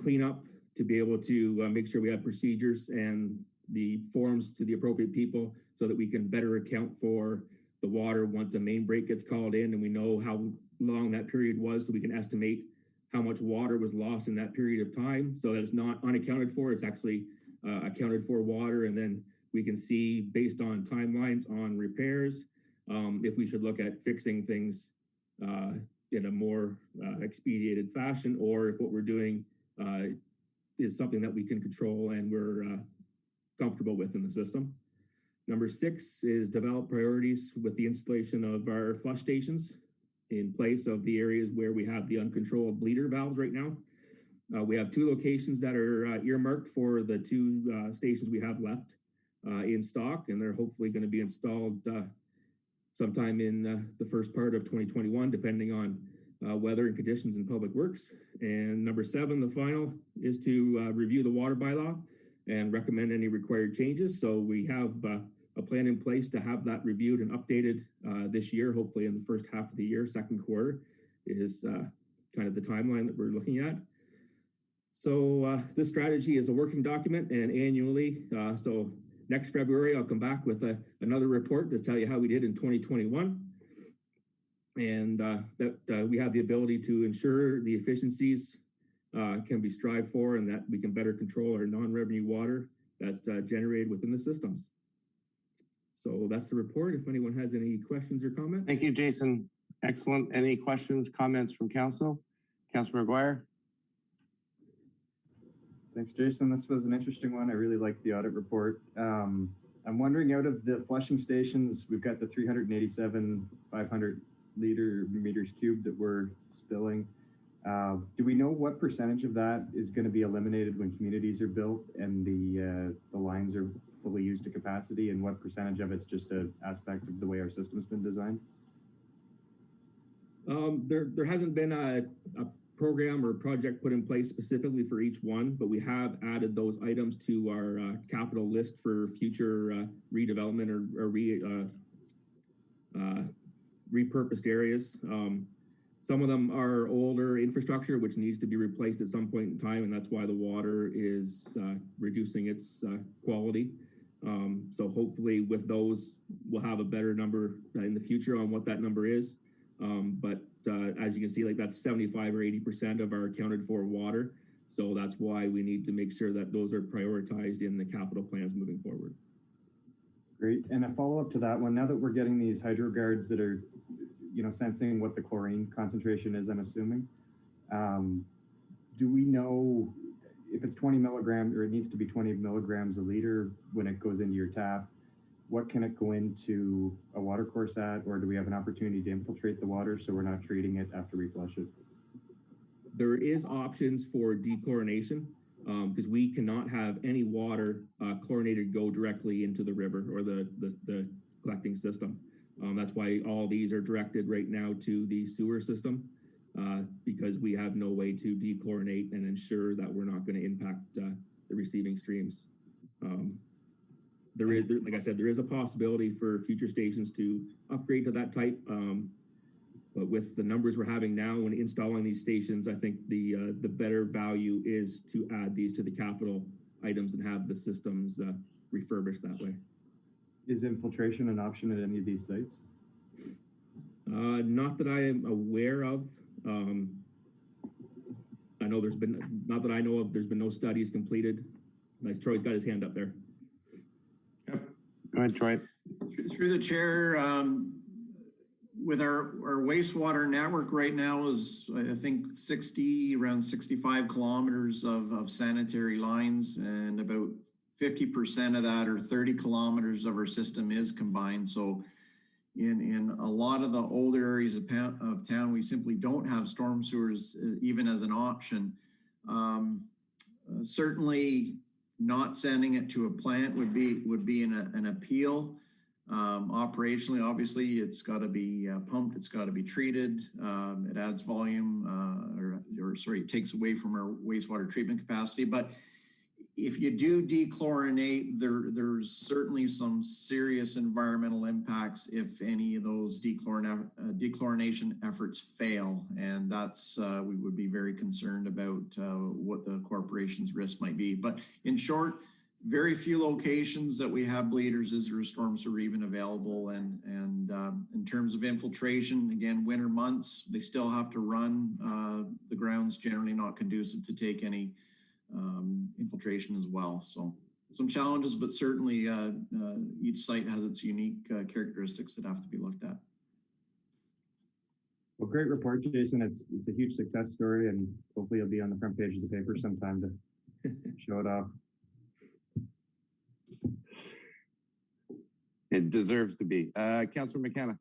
[SPEAKER 14] cleanup to be able to make sure we have procedures and the forms to the appropriate people so that we can better account for the water once a main break gets called in and we know how long that period was, so we can estimate how much water was lost in that period of time, so that it's not unaccounted for, it's actually accounted for water. And then we can see based on timelines on repairs, if we should look at fixing things in a more expedited fashion, or if what we're doing is something that we can control and we're comfortable with in the system. Number 6 is develop priorities with the installation of our flush stations in place of the areas where we have the uncontrolled bleeder valves right now. We have 2 locations that are earmarked for the 2 stations we have left. in stock, and they're hopefully going to be installed sometime in the first part of 2021, depending on weather and conditions in public works. And number 7, the final, is to review the water bylaw and recommend any required changes. So we have a plan in place to have that reviewed and updated this year, hopefully in the first half of the year. Second quarter is kind of the timeline that we're looking at. So this strategy is a working document, and annually, so next February, I'll come back with another report to tell you how we did in 2021. And that we have the ability to ensure the efficiencies can be strived for, and that we can better control our non-revenue water that's generated within the systems. So that's the report. If anyone has any questions or comments.
[SPEAKER 1] Thank you, Jason. Excellent. Any questions, comments from council? Councilor McGuire?
[SPEAKER 8] Thanks, Jason. This was an interesting one. I really liked the audit report. I'm wondering, out of the flushing stations, we've got the 387 500 meters cubed that we're spilling. Do we know what percentage of that is going to be eliminated when communities are built and the lines are fully used to capacity, and what percentage of it's just an aspect of the way our system's been designed?
[SPEAKER 14] There hasn't been a program or project put in place specifically for each one, but we have added those items to our capital list for future redevelopment or repurposed areas. Some of them are older infrastructure, which needs to be replaced at some point in time, and that's why the water is reducing its quality. So hopefully with those, we'll have a better number in the future on what that number is. But as you can see, like that's 75 or 80% of our accounted for water. So that's why we need to make sure that those are prioritized in the capital plans moving forward.
[SPEAKER 8] Great. And a follow-up to that one, now that we're getting these hydro guards that are, sensing what the chlorine concentration is, I'm assuming, do we know if it's 20 milligrams, or it needs to be 20 milligrams a liter when it goes into your tap? What can it go into a water course at, or do we have an opportunity to infiltrate the water so we're not treating it after we flush it?
[SPEAKER 14] There is options for dechlorination because we cannot have any water chlorinated go directly into the river or the collecting system. That's why all these are directed right now to the sewer system because we have no way to dechlorinate and ensure that we're not going to impact the receiving streams. Like I said, there is a possibility for future stations to upgrade to that type. But with the numbers we're having now when installing these stations, I think the better value is to add these to the capital items and have the systems refurbished that way.
[SPEAKER 8] Is infiltration an option at any of these sites?
[SPEAKER 14] Not that I am aware of. I know there's been, not that I know of, there's been no studies completed. Like Troy's got his hand up there.
[SPEAKER 1] Yep. Go ahead, Troy.
[SPEAKER 11] Through the chair, with our wastewater network right now is, I think, around 65 kilometers of sanitary lines, and about 50% of that, or 30 kilometers of our system, is combined. So in a lot of the older areas of town, we simply don't have storm sewers even as an option. Certainly not sending it to a plant would be an appeal. Operationally, obviously, it's got to be pumped, it's got to be treated. It adds volume, it takes away from our wastewater treatment capacity. But if you do dechlorinate, there's certainly some serious environmental impacts if any of those dechlorination efforts fail. And that's, we would be very concerned about what the corporation's risk might be. But in short, very few locations that we have bleeders is there a storm sewer even available. And in terms of infiltration, again, winter months, they still have to run. The ground's generally not conducive to take any infiltration as well. So some challenges, but certainly each site has its unique characteristics that have to be looked at.
[SPEAKER 8] Well, great report, Jason. It's a huge success story, and hopefully it'll be on the front page of the paper sometime to show it off.
[SPEAKER 1] It deserves to be. Councilor Mckenna.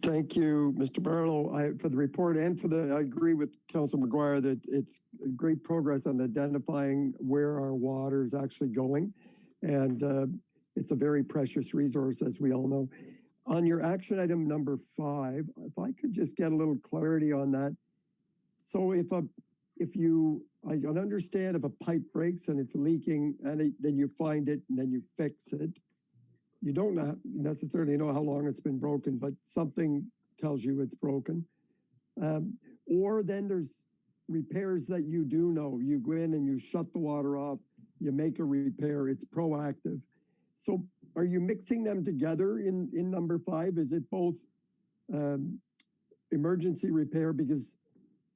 [SPEAKER 5] Thank you, Mr. Barlow, for the report and I agree with Councilor McGuire that it's great progress on identifying where our water is actually going. And it's a very precious resource, as we all know. On your action item number 5, if I could just get a little clarity on that. So I can understand if a pipe breaks and it's leaking and then you find it and then you fix it. You don't necessarily know how long it's been broken, but something tells you it's broken. Or then there's repairs that you do know. You go in and you shut the water off, you make a repair, it's proactive. So are you mixing them together in number 5? Is it both emergency repair, because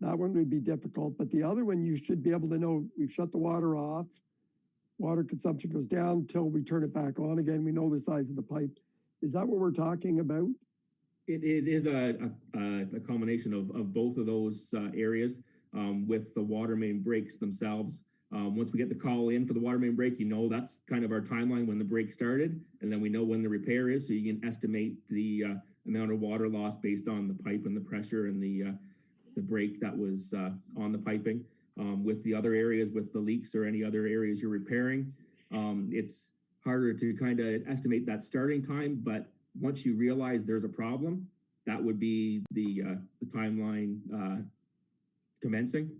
[SPEAKER 5] that one would be difficult, but the other one you should be able to know we've shut the water off, water consumption goes down till we turn it back on again. We know the size of the pipe. Is that what we're talking about?
[SPEAKER 14] It is a combination of both of those areas with the water main breaks themselves. Once we get the call in for the water main break, that's kind of our timeline when the break started, and then we know when the repair is, so you can estimate the amount of water loss based on the pipe and the pressure and the break that was on the piping. With the other areas, with the leaks or any other areas you're repairing, it's harder to kind of estimate that starting time, but once you realize there's a problem, that would be the timeline commencing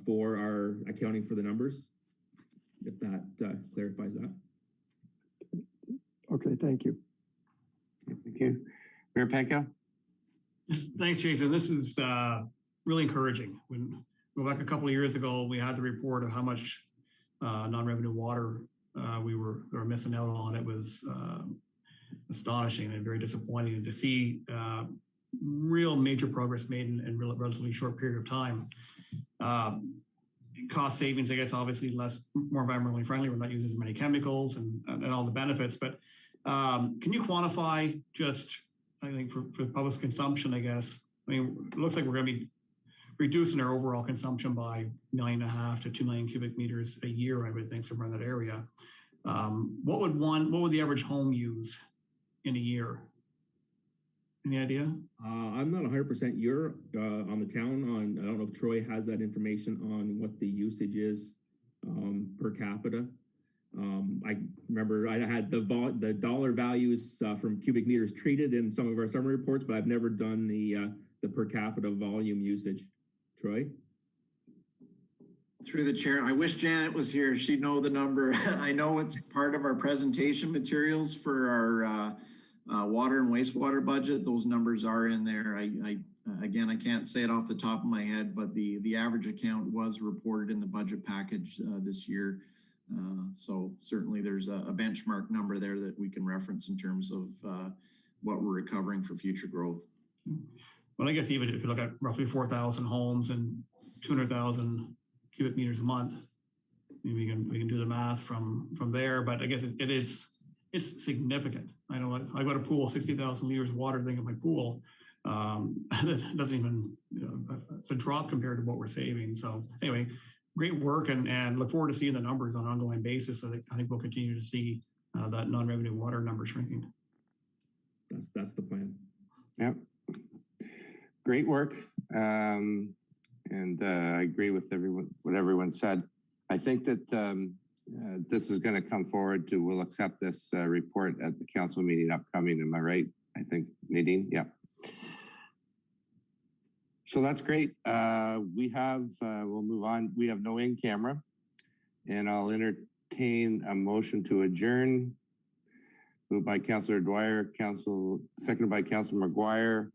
[SPEAKER 14] for our accounting for the numbers, if that clarifies that.
[SPEAKER 5] Okay, thank you.
[SPEAKER 1] Thank you. Mayor Penko?
[SPEAKER 9] Thanks, Jason. This is really encouraging. When go back a couple of years ago, we had the report of how much non-revenue water we were missing out on. It was astonishing and very disappointing to see real major progress made in a relatively short period of time. Cost savings, I guess, obviously more environmentally friendly. We're not using as many chemicals and all the benefits, but can you quantify just, I think for public consumption, I guess, I mean, it looks like we're going to be reducing our overall consumption by 1.5 million to 2 million cubic meters a year, I would think, somewhere in that area. What would the average home use in a year? Any idea?
[SPEAKER 14] I'm not 100% on the town. I don't know if Troy has that information on what the usage is per capita. I remember I had the dollar values from cubic meters treated in some of our summer reports, but I've never done the per capita volume usage. Troy?
[SPEAKER 11] Through the chair, I wish Janet was here. She'd know the number. I know it's part of our presentation materials for our water and wastewater budget. Those numbers are in there. Again, I can't say it off the top of my head, but the average account was reported in the budget package this year. So certainly there's a benchmark number there that we can reference in terms of what we're recovering for future growth.
[SPEAKER 9] Well, I guess even if you look at roughly 4,000 homes and 200,000 cubic meters a month, we can do the math from there. But I guess it's significant. I know I got a pool, 60,000 liters of water thing in my pool. That doesn't even, it's a drop compared to what we're saving. So anyway, great work and look forward to seeing the numbers on an ongoing basis. I think we'll continue to see that non-revenue water number shrinking.
[SPEAKER 14] That's the plan.
[SPEAKER 1] Yep. Great work. I agree with what everyone said. I think that this is going to come forward we'll accept this report at the council meeting upcoming. Am I right? I think Nadine, yeah. So that's great. We'll move on. We have no in-camera, and I'll entertain a motion to adjourn. Moved by Councillor Dwyer, seconded by Councillor McGuire,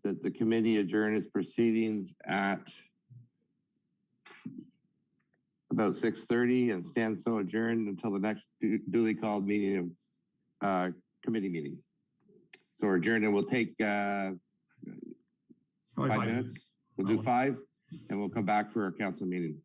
[SPEAKER 1] that the committee adjourn its proceedings at about 6:30 and stand so adjourned until the next duly called meeting of committee meeting. So we're adjourned, and we'll take 5 minutes. We'll do 5, and we'll come back for our council meeting.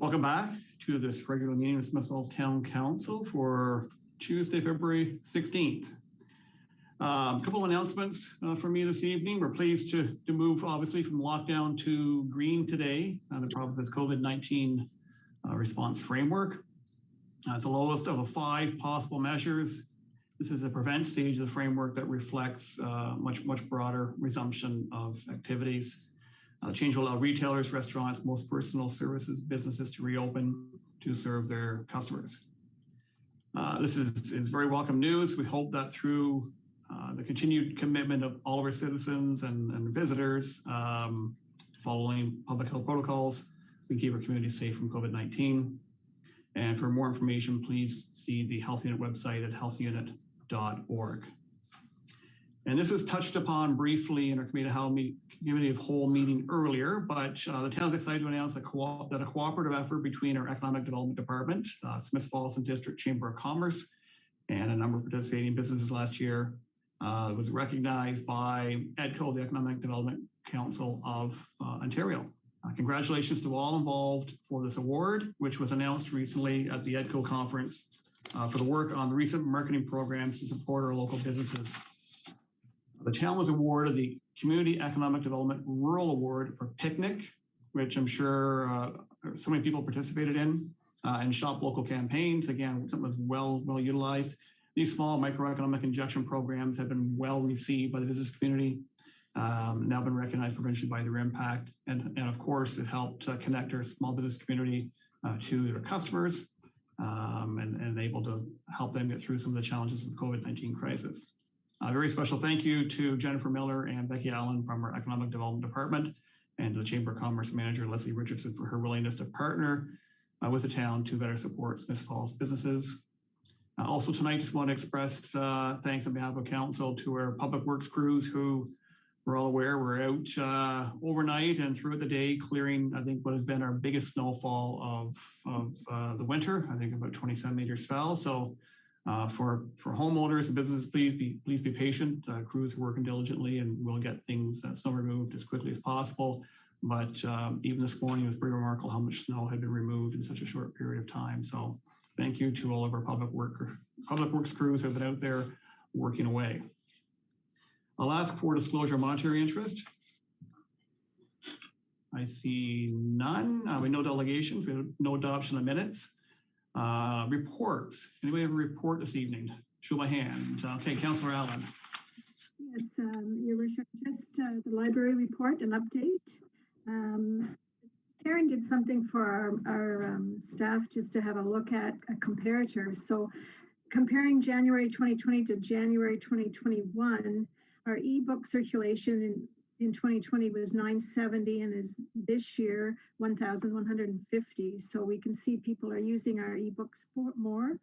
[SPEAKER 9] Welcome back to this regular meeting of Smith Falls Town Council for Tuesday, February 16th. A couple of announcements from me this evening. We're pleased to move obviously from lockdown to green today. The province's COVID-19 response framework. It's the lowest of the 5 possible measures. This is a prevent stage of the framework that reflects much broader resumption of activities. Change will allow retailers, restaurants, most personal services businesses to reopen to serve their customers. This is very welcome news. We hope that through the continued commitment of all of our citizens and visitors, following public health protocols, we keep our community safe from COVID-19. And for more information, please see the Health Unit website at healthunit.org. And this was touched upon briefly in our committee of whole meeting earlier, but the town is excited to announce that a cooperative effort between our Economic Development Department, Smith Falls and District Chamber of Commerce, and a number of participating businesses last year was recognized by EDCO, the Economic Development Council of Ontario. Congratulations to all involved for this award, which was announced recently at the EDCO conference for the work on the recent marketing programs to support our local businesses. The town was awarded the Community Economic Development Rural Award for Picnic, which I'm sure so many people participated in, and Shop Local campaigns. Again, something that's well utilized. These small microeconomic injection programs have been well received by the business community, now been recognized provincially by their impact. And of course, it helped connect our small business community to their customers and able to help them get through some of the challenges of the COVID-19 crisis. A very special thank you to Jennifer Miller and Becky Allen from our Economic Development Department, and to the Chamber of Commerce Manager, Leslie Richardson, for her willingness to partner with the town to better support Smith Falls businesses. Also tonight, just want to express thanks on behalf of council to our public works crews who we're all aware were out overnight and throughout the day clearing, I think, what has been our biggest snowfall of the winter. I think about 20 centimeters fell. So for homeowners and businesses, please be patient. Crews are working diligently, and we'll get things snow removed as quickly as possible. But even this morning, it was pretty remarkable how much snow had been removed in such a short period of time. So thank you to all of our public works crews who have been out there working away. I'll ask for disclosure of monetary interest. I see none. We have no delegations. We have no adoption of minutes. Reports. Anybody have a report this evening? Show my hand. Okay, Councillor Allen.
[SPEAKER 10] Yes, Your Worship, just the library report, an update. Karen did something for our staff just to have a look at a comparator. So comparing January 2020 to January 2021, our ebook circulation in 2020 was 970 and is this year 1,150. So we can see people are using our ebooks more.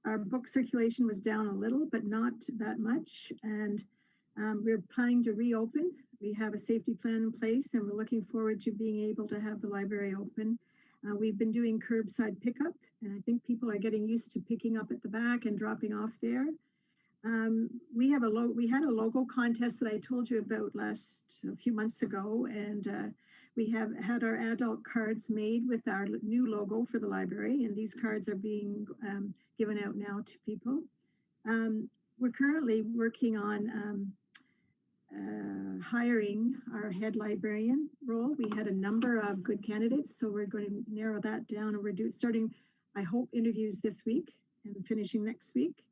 [SPEAKER 10] Our book circulation was down a little, but not that much. And we're planning to reopen. We have a safety plan in place, and we're looking forward to being able to have the library open. We've been doing curbside pickup, and I think people are getting used to picking up at the back and dropping off there. We had a logo contest that I told you about a few months ago, and we have had our adult cards made with our new logo for the library, and these cards are being given out now to people. We're currently working on hiring our head librarian role. We had a number of good candidates, so we're going to narrow that down, and we're starting, I hope, interviews this week and finishing next week.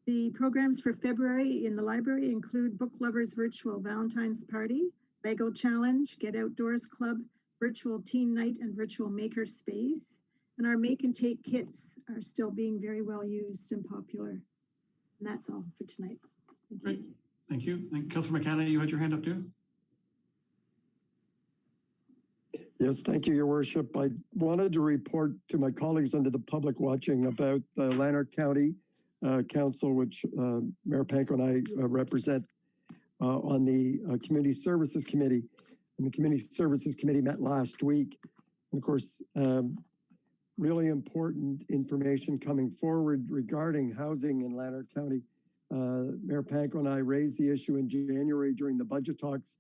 [SPEAKER 10] The programs for February in the library include Book Lovers Virtual Valentine's Party, Lego Challenge, Get Outdoors Club, Virtual Teen Night, and Virtual Maker Space. And our make and take kits are still being very well used and popular. And that's all for tonight.
[SPEAKER 9] Great. Thank you. And Councilor Mckenna, you had your hand up too?
[SPEAKER 5] Yes, thank you, Your Worship. I wanted to report to my colleagues under the public watching about the Lanark County Council, which Mayor Panko and I represent on the Community Services Committee. And the Community Services Committee met last week. And of course, really important information coming forward regarding housing in Lanark County. Mayor Panko and I raised the issue in January during the budget talks.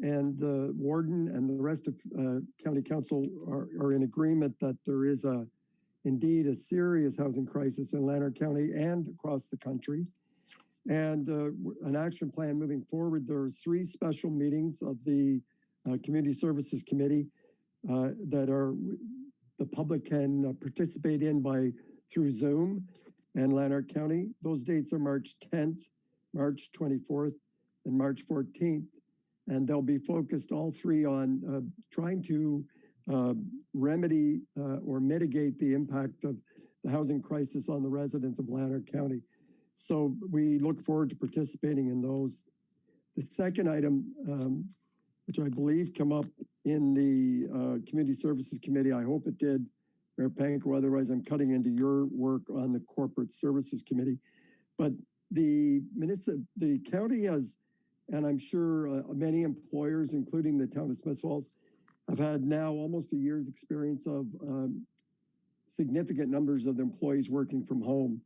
[SPEAKER 5] And the warden and the rest of county council are in agreement that there is indeed a serious housing crisis in Lanark County and across the country. And an action plan moving forward. There's 3 special meetings of the Community Services Committee that the public can participate in through Zoom and Lanark County. Those dates are March 10th, March 24th, and March 14th. And they'll be focused all 3 on trying to remedy or mitigate the impact of the housing crisis on the residents of Lanark County. So we look forward to participating in those. The second item, which I believe came up in the Community Services Committee, I hope it did, Mayor Panko, otherwise I'm cutting into your work on the Corporate Services Committee. But the county has, and I'm sure many employers, including the town of Smith Falls, have had now almost a year's experience of significant numbers of employees working from home.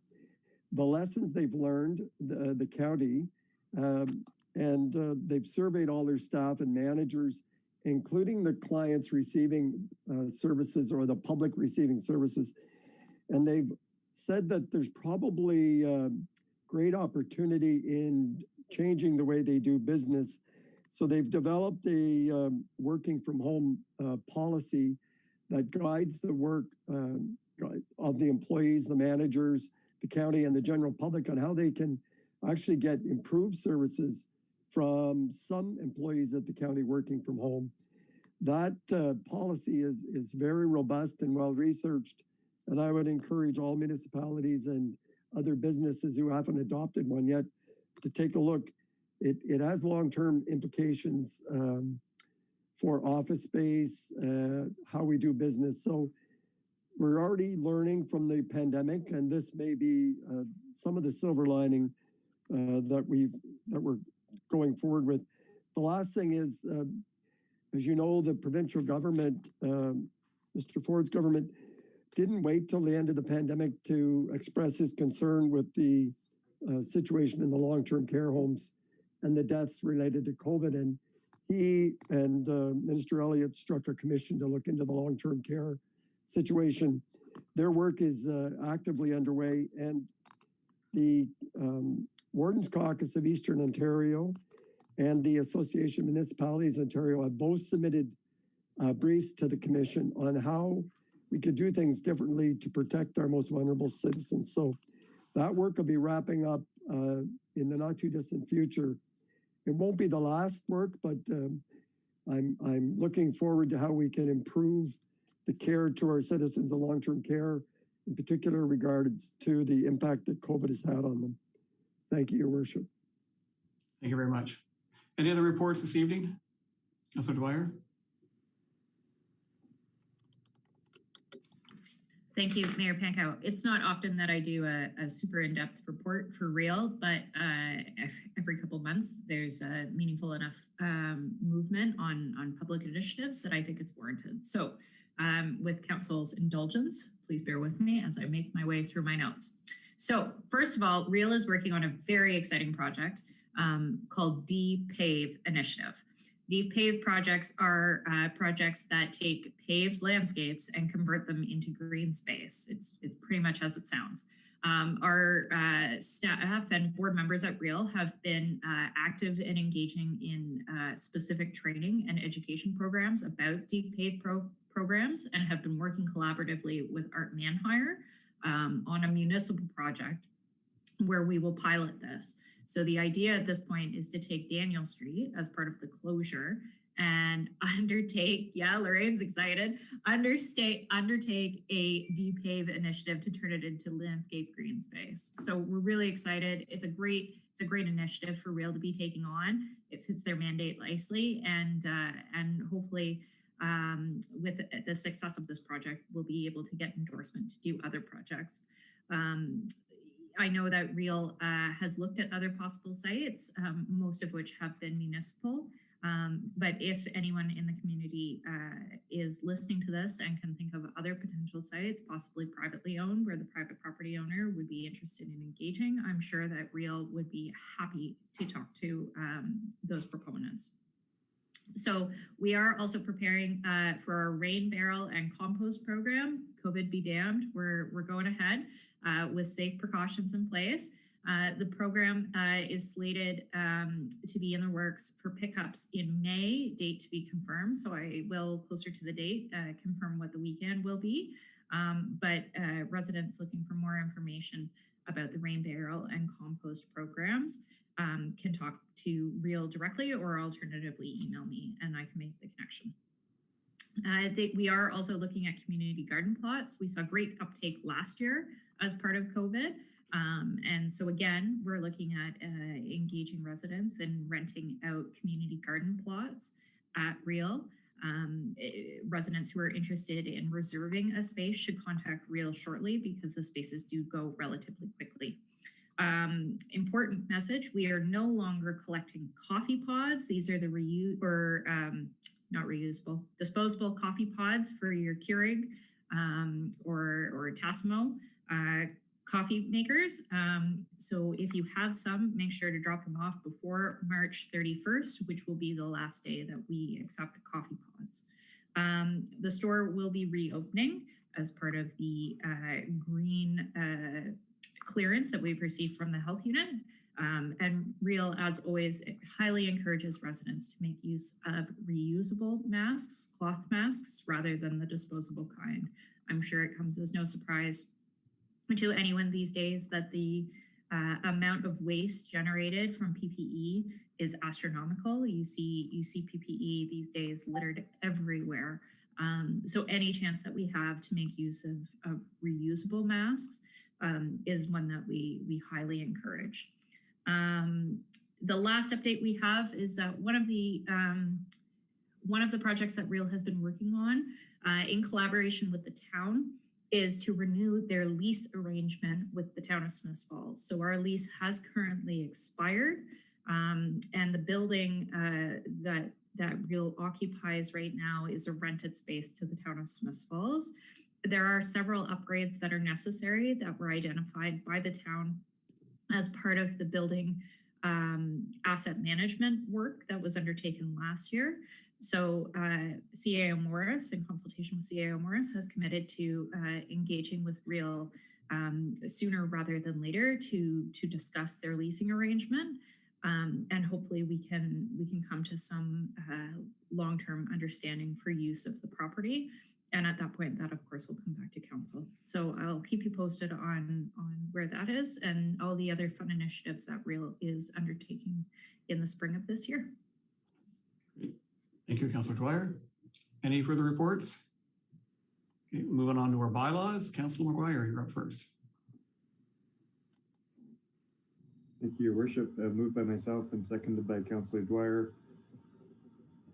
[SPEAKER 5] The lessons they've learned, the county, and they've surveyed all their staff and managers, including the clients receiving services or the public receiving services. And they've said that there's probably great opportunity in changing the way they do business. So they've developed a working from home policy that guides the work of the employees, the managers, the county, and the general public on how they can actually get improved services from some employees at the county working from home. That policy is very robust and well researched, and I would encourage all municipalities and other businesses who haven't adopted one yet to take a look. It has long-term implications for office space, how we do business. So we're already learning from the pandemic, and this may be some of the silver lining that we're going forward with. The last thing is, as you know, the provincial government, Mr. Ford's government, didn't wait till the end of the pandemic to express his concern with the situation in the long-term care homes and the deaths related to COVID. And he and Minister Elliott struck a commission to look into the long-term care situation. Their work is actively underway, and the Wardens Caucus of Eastern Ontario and the Association of Municipalities Ontario have both submitted briefs to the commission on how we could do things differently to protect our most vulnerable citizens. So that work will be wrapping up in the not too distant future. It won't be the last work, but I'm looking forward to how we can improve the care to our citizens of long-term care, in particular regards to the impact that COVID has had on them. Thank you, Your Worship.
[SPEAKER 9] Thank you very much. Any other reports this evening? Councilor Dwyer?
[SPEAKER 12] Thank you, Mayor Pankow. It's not often that I do a super in-depth report for real, but every couple months there's a meaningful enough movement on public initiatives that I think it's warranted. So with council's indulgence, please bear with me as I make my way through my notes. So first of all, REAL is working on a very exciting project called D-Pave Initiative. D-Pave projects are projects that take paved landscapes and convert them into green space. It's pretty much as it sounds. Our staff and board members at REAL have been active in engaging in specific training and education programs about D-Pave programs, and have been working collaboratively with Art Manhire on a municipal project where we will pilot this. So the idea at this point is to take Daniel Street as part of the closure and undertake, yeah, Lorraine's excited, undertake a D-Pave initiative to turn it into landscape green space. So we're really excited. It's a great initiative for REAL to be taking on. It fits their mandate nicely, and hopefully with the success of this project, we'll be able to get endorsement to do other projects. I know that REAL has looked at other possible sites, most of which have been municipal. But if anyone in the community is listening to this and can think of other potential sites, possibly privately owned, where the private property owner would be interested in engaging, I'm sure that REAL would be happy to talk to those proponents. So we are also preparing for our rain barrel and compost program. COVID be damned, we're going ahead with safe precautions in place. The program is slated to be in the works for pickups in May, date to be confirmed. So I will, closer to the date, confirm what the weekend will be. But residents looking for more information about the rain barrel and compost programs can talk to Real directly or alternatively email me and I can make the connection. We are also looking at community garden plots. We saw great uptake last year as part of COVID. And so again, we're looking at engaging residents and renting out community garden plots at Real. Residents who are interested in reserving a space should contact Real shortly because the spaces do go relatively quickly. Important message, we are no longer collecting coffee pods. These are the not reusable, disposable coffee pods for your Keurig or Tassimo coffee makers. So if you have some, make sure to drop them off before March 31st, which will be the last day that we accept coffee pods. The store will be reopening as part of the green clearance that we've received from the health unit. And Real, as always, highly encourages residents to make use of reusable masks, cloth masks, rather than the disposable kind. I'm sure it comes as no surprise to anyone these days that the amount of waste generated from PPE is astronomical. You see PPE these days littered everywhere. So any chance that we have to make use of reusable masks is one that we highly encourage. The last update we have is that one of the projects that Real has been working on in collaboration with the town is to renew their lease arrangement with the town of Smiths Falls. So our lease has currently expired, and the building that Real occupies right now is a rented space to the town of Smiths Falls. There are several upgrades that are necessary that were identified by the town as part of the building asset management work that was undertaken last year. So CAO Morris, in consultation with CAO Morris, has committed to engaging with Real sooner rather than later to discuss their leasing arrangement. And hopefully we can come to some long-term understanding for use of the property. And at that point, that of course will come back to council. So I'll keep you posted on where that is and all the other fun initiatives that Real is undertaking in the spring of this year.
[SPEAKER 9] Great. Thank you, Councillor Dwyer. Any further reports? Okay, moving on to our bylaws. Councillor McGuire, you're up first.
[SPEAKER 8] Thank you, Your Worship. Moved by myself and seconded by Councillor Dwyer.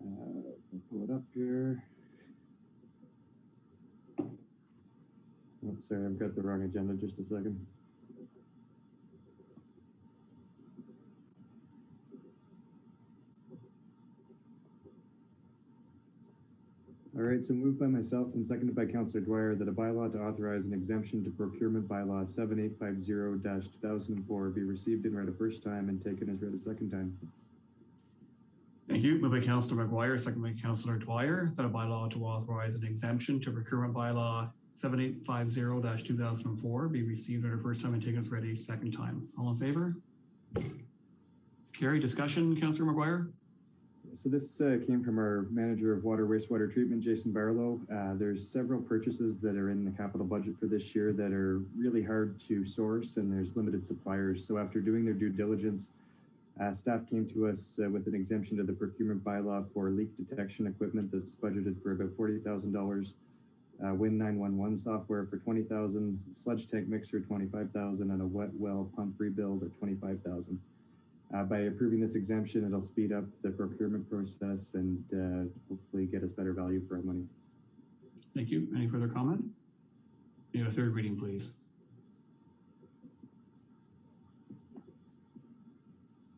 [SPEAKER 8] I'll pull it up here. Oh, sorry, I've got the wrong agenda. Just a second. All right, so moved by myself and seconded by Councillor Dwyer that a bylaw to authorize an exemption to procurement bylaw 7850-2004 be received and read a first time and taken as read a second time.
[SPEAKER 9] Thank you. Moved by Councillor McGuire, seconded by Councillor Dwyer, that a bylaw to authorize an exemption to procurement bylaw 7850-2004 be received at a first time and taken as read a second time. All in favor? Carry. Discussion, Councillor McGuire.
[SPEAKER 8] So this came from our manager of water wastewater treatment, Jason Barlow. There's several purchases that are in the capital budget for this year that are really hard to source, and there's limited suppliers. So after doing their due diligence, staff came to us with an exemption to the procurement bylaw for leak detection equipment that's budgeted for about $40,000. Win 911 software for $20,000, sludge tank mixer $25,000, and a wet well pump rebuild at $25,000. By approving this exemption, it'll speed up the procurement process and hopefully get us better value for our money.
[SPEAKER 9] Thank you. Any further comment? Need a third reading, please.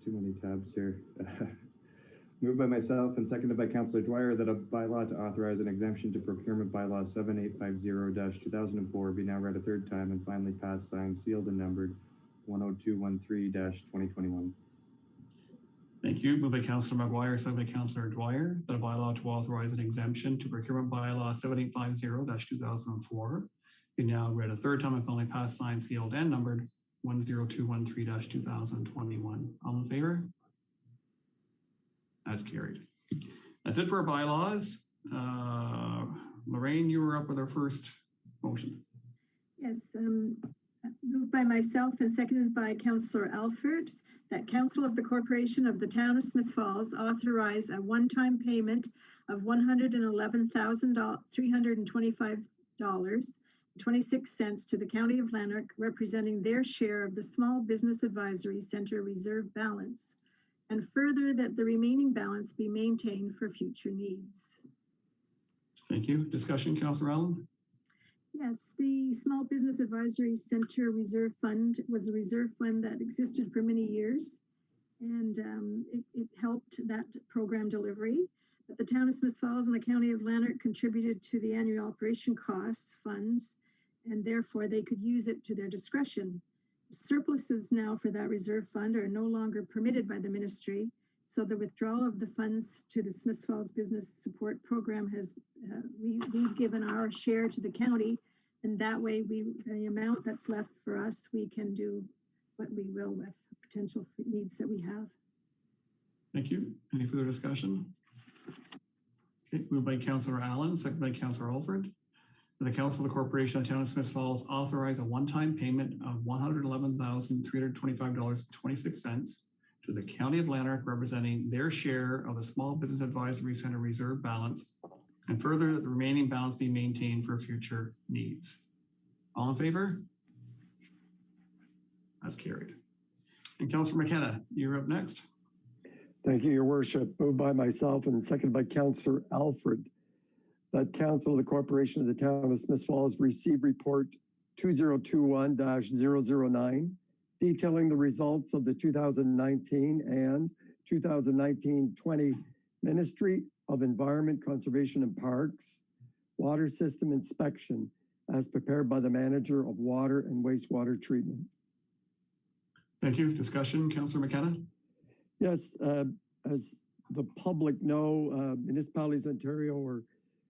[SPEAKER 8] Too many tabs here. Moved by myself and seconded by Councillor Dwyer that a bylaw to authorize an exemption to procurement bylaw 7850-2004 be now read a third time and finally passed, signed, sealed, and numbered 10213-2021.
[SPEAKER 9] Thank you. Moved by Councillor McGuire, second by Councillor Dwyer, that a bylaw to authorize an exemption to procurement bylaw 7850-2004 be now read a third time and finally passed, signed, sealed, and numbered 10213-2021. All in favor? That's carried. That's it for our bylaws. Lorraine, you were up with our first motion.
[SPEAKER 10] Yes, moved by myself and seconded by Councillor Alford, that Council of the Corporation of the Town of Smiths Falls authorize a one-time payment of $111,325.26 to the County of Lanark, representing their share of the Small Business Advisory Center reserve balance, and further that the remaining balance be maintained for future needs.
[SPEAKER 9] Thank you. Discussion, Councillor Allen?
[SPEAKER 10] Yes, the Small Business Advisory Center Reserve Fund was a reserve fund that existed for many years, and it helped that program delivery. But the Town of Smiths Falls and the County of Lanark contributed to the annual operation costs funds, and therefore they could use it to their discretion. Surpluses now for that reserve fund are no longer permitted by the ministry, so the withdrawal of the funds to the Smiths Falls Business Support Program has, we've given our share to the county, and that way the amount that's left for us, we can do what we will with potential needs that we have.
[SPEAKER 9] Thank you. Any further discussion? Okay, moved by Councillor Allen, second by Councillor Alford. The Council of the Corporation of the Town of Smiths Falls authorize a one-time payment of $111,325.26 to the County of Lanark, representing their share of the Small Business Advisory Center reserve balance, and further that the remaining balance be maintained for future needs. All in favor? That's carried. And Councillor Mckenna, you're up next.
[SPEAKER 5] Thank you, Your Worship. Moved by myself and seconded by Councillor Alfred, that Council of the Corporation of the Town of Smiths Falls receive report 2021-009, detailing the results of the 2019 and 2019-20 Ministry of Environment, Conservation and Parks water system inspection as prepared by the Manager of Water and Wastewater Treatment.
[SPEAKER 9] Thank you. Discussion, Councillor McKenna?
[SPEAKER 5] Yes, as the public know, municipalities in Ontario are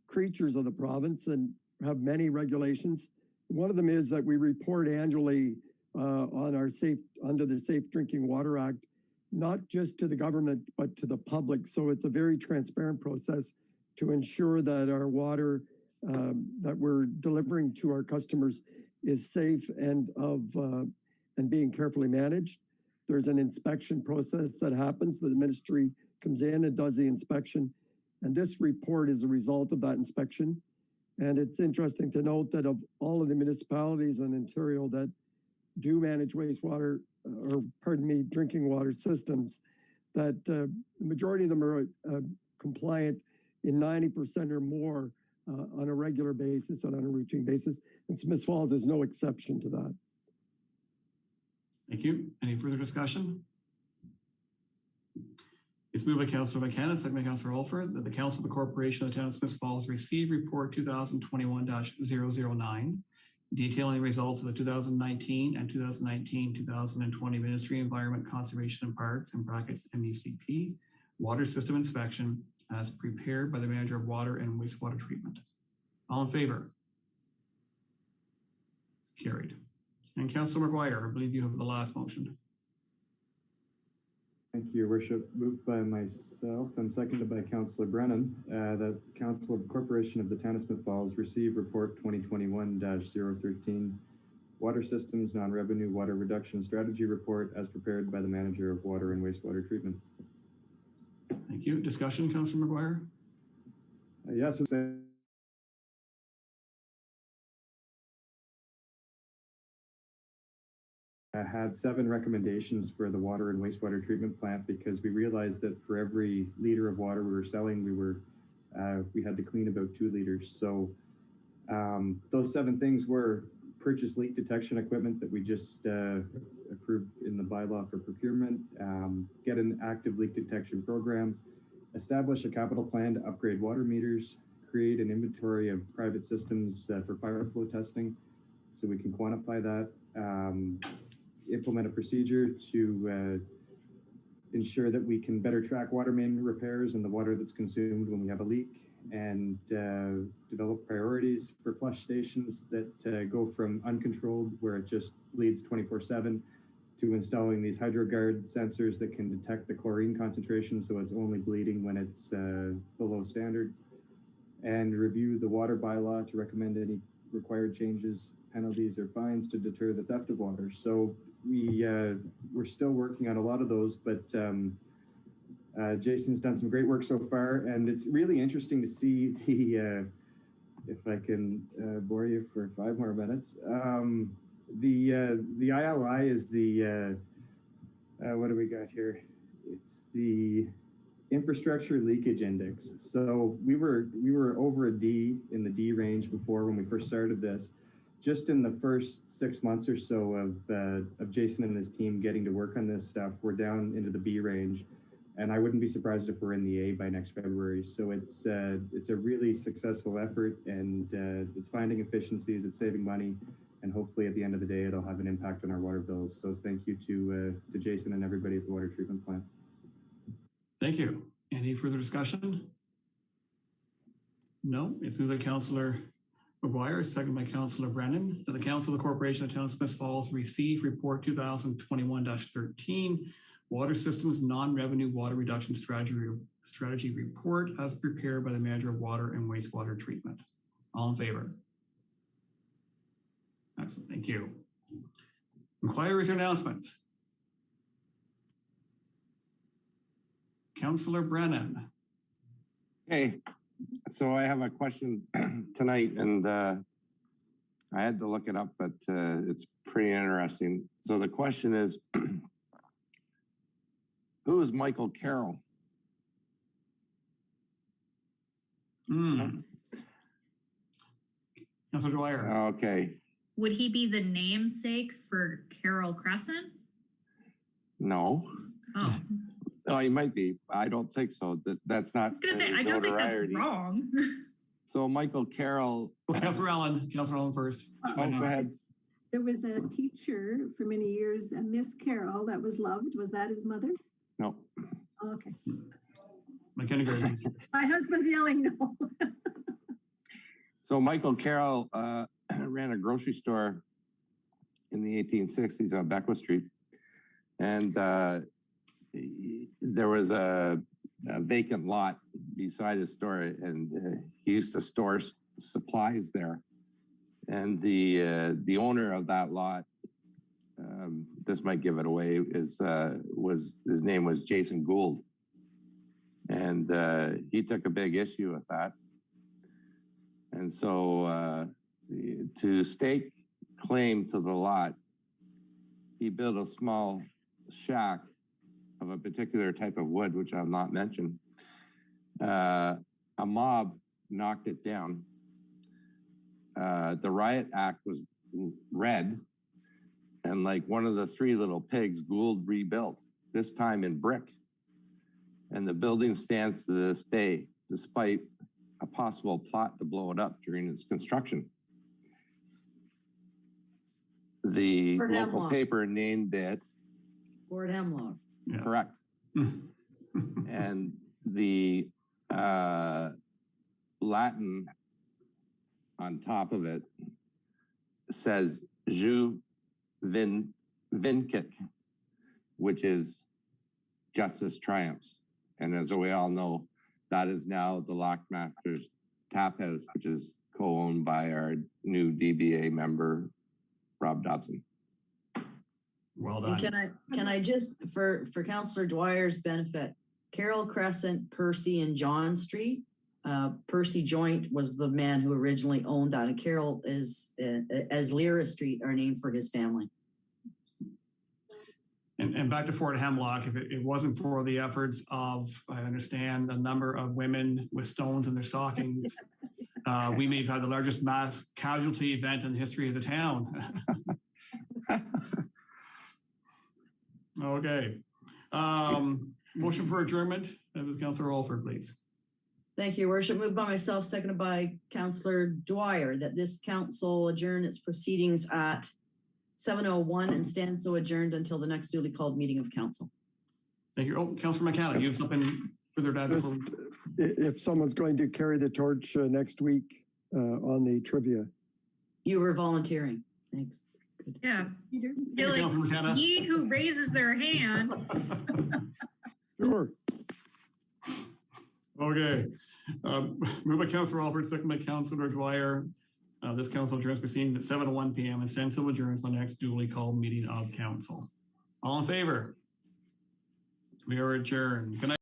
[SPEAKER 5] creatures of the province and have many regulations. One of them is that we report annually on our under the Safe Drinking Water Act, not just to the government, but to the public. So it's a very transparent process to ensure that our water that we're delivering to our customers is safe and being carefully managed. There's an inspection process that happens. The ministry comes in and does the inspection. And this report is a result of that inspection. And it's interesting to note that of all of the municipalities in Ontario that do manage wastewater, or pardon me, drinking water systems, that the majority of them are compliant in 90% or more on a regular basis and on a routine basis. And Smiths Falls is no exception to that.
[SPEAKER 9] Thank you. Any further discussion? It's moved by Councillor McKenna, second by Councillor Alford, that the Council of the Corporation of the Town of Smiths Falls receive report 2021-009, detailing the results of the 2019 and 2019-2020 Ministry of Environment, Conservation and Parks, in brackets MECP, water system inspection as prepared by the Manager of Water and Wastewater Treatment. All in favor? Carried. And Councillor McGuire, I believe you have the last motion.
[SPEAKER 8] Thank you, Your Worship. Moved by myself and seconded by Councillor Brennan, that Council of the Corporation of the Town of Smiths Falls receive report 2021-013, Water Systems Non-Revenue Water Reduction Strategy Report as prepared by the Manager of Water and Wastewater Treatment.
[SPEAKER 9] Thank you. Discussion, Councillor McGuire?
[SPEAKER 8] Yes, had 7 recommendations for the water and wastewater treatment plant because we realized that for every liter of water we were selling, we had to clean about 2 liters. So those 7 things were purchase leak detection equipment that we just approved in the bylaw for procurement, get an active leak detection program, establish a capital plan to upgrade water meters, create an inventory of private systems for fire flow testing so we can quantify that, implement a procedure to ensure that we can better track water main repairs and the water that's consumed when we have a leak, and develop priorities for flush stations that go from uncontrolled, where it just bleeds 24/7, to installing these HydroGuard sensors that can detect the chlorine concentration, so it's only bleeding when it's below standard, and review the water bylaw to recommend any required changes, penalties, or fines to deter the theft of water. So we're still working on a lot of those, but Jason's done some great work so far, and it's really interesting to see the, if I can bore you for 5 more minutes, the ILI is the, what do we got here? It's the Infrastructure Leakage Index. So we were over a D, in the D range before when we first started this. Just in the first 6 months or so of Jason and his team getting to work on this stuff, we're down into the B range, and I wouldn't be surprised if we're in the A by next February. So it's a really successful effort, and it's finding efficiencies, it's saving money, and hopefully at the end of the day, it'll have an impact on our water bills. So thank you to Jason and everybody at the water treatment plant.
[SPEAKER 9] Thank you. Any further discussion? No, it's moved by Councillor McGuire, second by Councillor Brennan, that the Council of the Corporation of the Town of Smith Falls receive Report 2021-13, Water Systems Non-Revenue Water Reduction Strategy Report as prepared by the Manager of Water and Wastewater Treatment. All in favor? Excellent, thank you. Inquiries or announcements? Councillor Brennan.
[SPEAKER 1] Okay, so I have a question tonight, and I had to look it up, but it's pretty interesting. So the question is, who is Michael Carroll?
[SPEAKER 9] Councillor Dwyer.
[SPEAKER 1] Okay.
[SPEAKER 12] Would he be the namesake for Carroll Crescent?
[SPEAKER 1] No.
[SPEAKER 12] Oh.
[SPEAKER 1] No, he might be. I don't think so. That's not.
[SPEAKER 12] I was going to say, I don't think that's wrong.
[SPEAKER 1] So Michael Carroll.
[SPEAKER 9] Councillor Allen first.
[SPEAKER 1] Oh, go ahead.
[SPEAKER 10] There was a teacher for many years, Miss Carroll, that was loved. Was that his mother?
[SPEAKER 1] No.
[SPEAKER 10] Okay.
[SPEAKER 2] McKenna.
[SPEAKER 10] My husband's yelling no.
[SPEAKER 1] So Michael Carroll ran a grocery store in the 1860s on Beckwith Street. And there was a vacant lot beside his store, and he used to store supplies there. And the owner of that lot, this might give it away, his name was Jason Gould. And he took a big issue with that. And so to stake claim to the lot, he built a small shack of a particular type of wood, which I'll not mention. A mob knocked it down. The riot act was read, and like one of the three little pigs, Gould rebuilt, this time in brick. And the building stands to this day, despite a possible plot to blow it up during its construction. The
[SPEAKER 13] Fort
[SPEAKER 1] local
[SPEAKER 13] Hemlock.
[SPEAKER 1] paper named it
[SPEAKER 13] Fort Hemlock.
[SPEAKER 2] Yes.
[SPEAKER 1] Correct. And the Latin on top of it says "Jus vincit," which is justice triumphs. And as we all know, that is now the Lockmasters Tap House, which is co-owned by our new DBA member, Rob Dobson.
[SPEAKER 2] Well
[SPEAKER 13] And
[SPEAKER 2] done.
[SPEAKER 13] can I just, for Councillor Dwyer's benefit, Carroll Crescent, Percy, and John Street. Percy Joint was the man who originally owned that, and Carroll is, as Lyra Street, are named for his family.
[SPEAKER 9] And back to Fort Hemlock, if it wasn't for the efforts of, I understand, a number of women with stones in their stockings, we may have had the largest mass casualty event in the history of the town. Okay. Motion for adjournment. That was Councillor Alford, please.
[SPEAKER 13] Thank you, Worship. Moved by myself, seconded by Councillor Dwyer, that this council adjourn its proceedings at 7:01 and stand so adjourned until the next duly called meeting of council.
[SPEAKER 9] Thank you. Oh, Councilor Mckenna, you have something further to add before we...
[SPEAKER 5] If someone's going to carry the torch next week on the trivia.
[SPEAKER 13] You were volunteering. Thanks. Good.
[SPEAKER 12] Yeah.
[SPEAKER 10] Peter?
[SPEAKER 12] I feel like he who raises their hand.
[SPEAKER 5] Sure.
[SPEAKER 9] Okay. Moved by Councilor Alpert, second by Councilor Dwyer. This council adjourns proceeding at 7:01 p.m. and sends civil adjourns the next duly called meeting of council. All in favor? We are adjourned. Good night.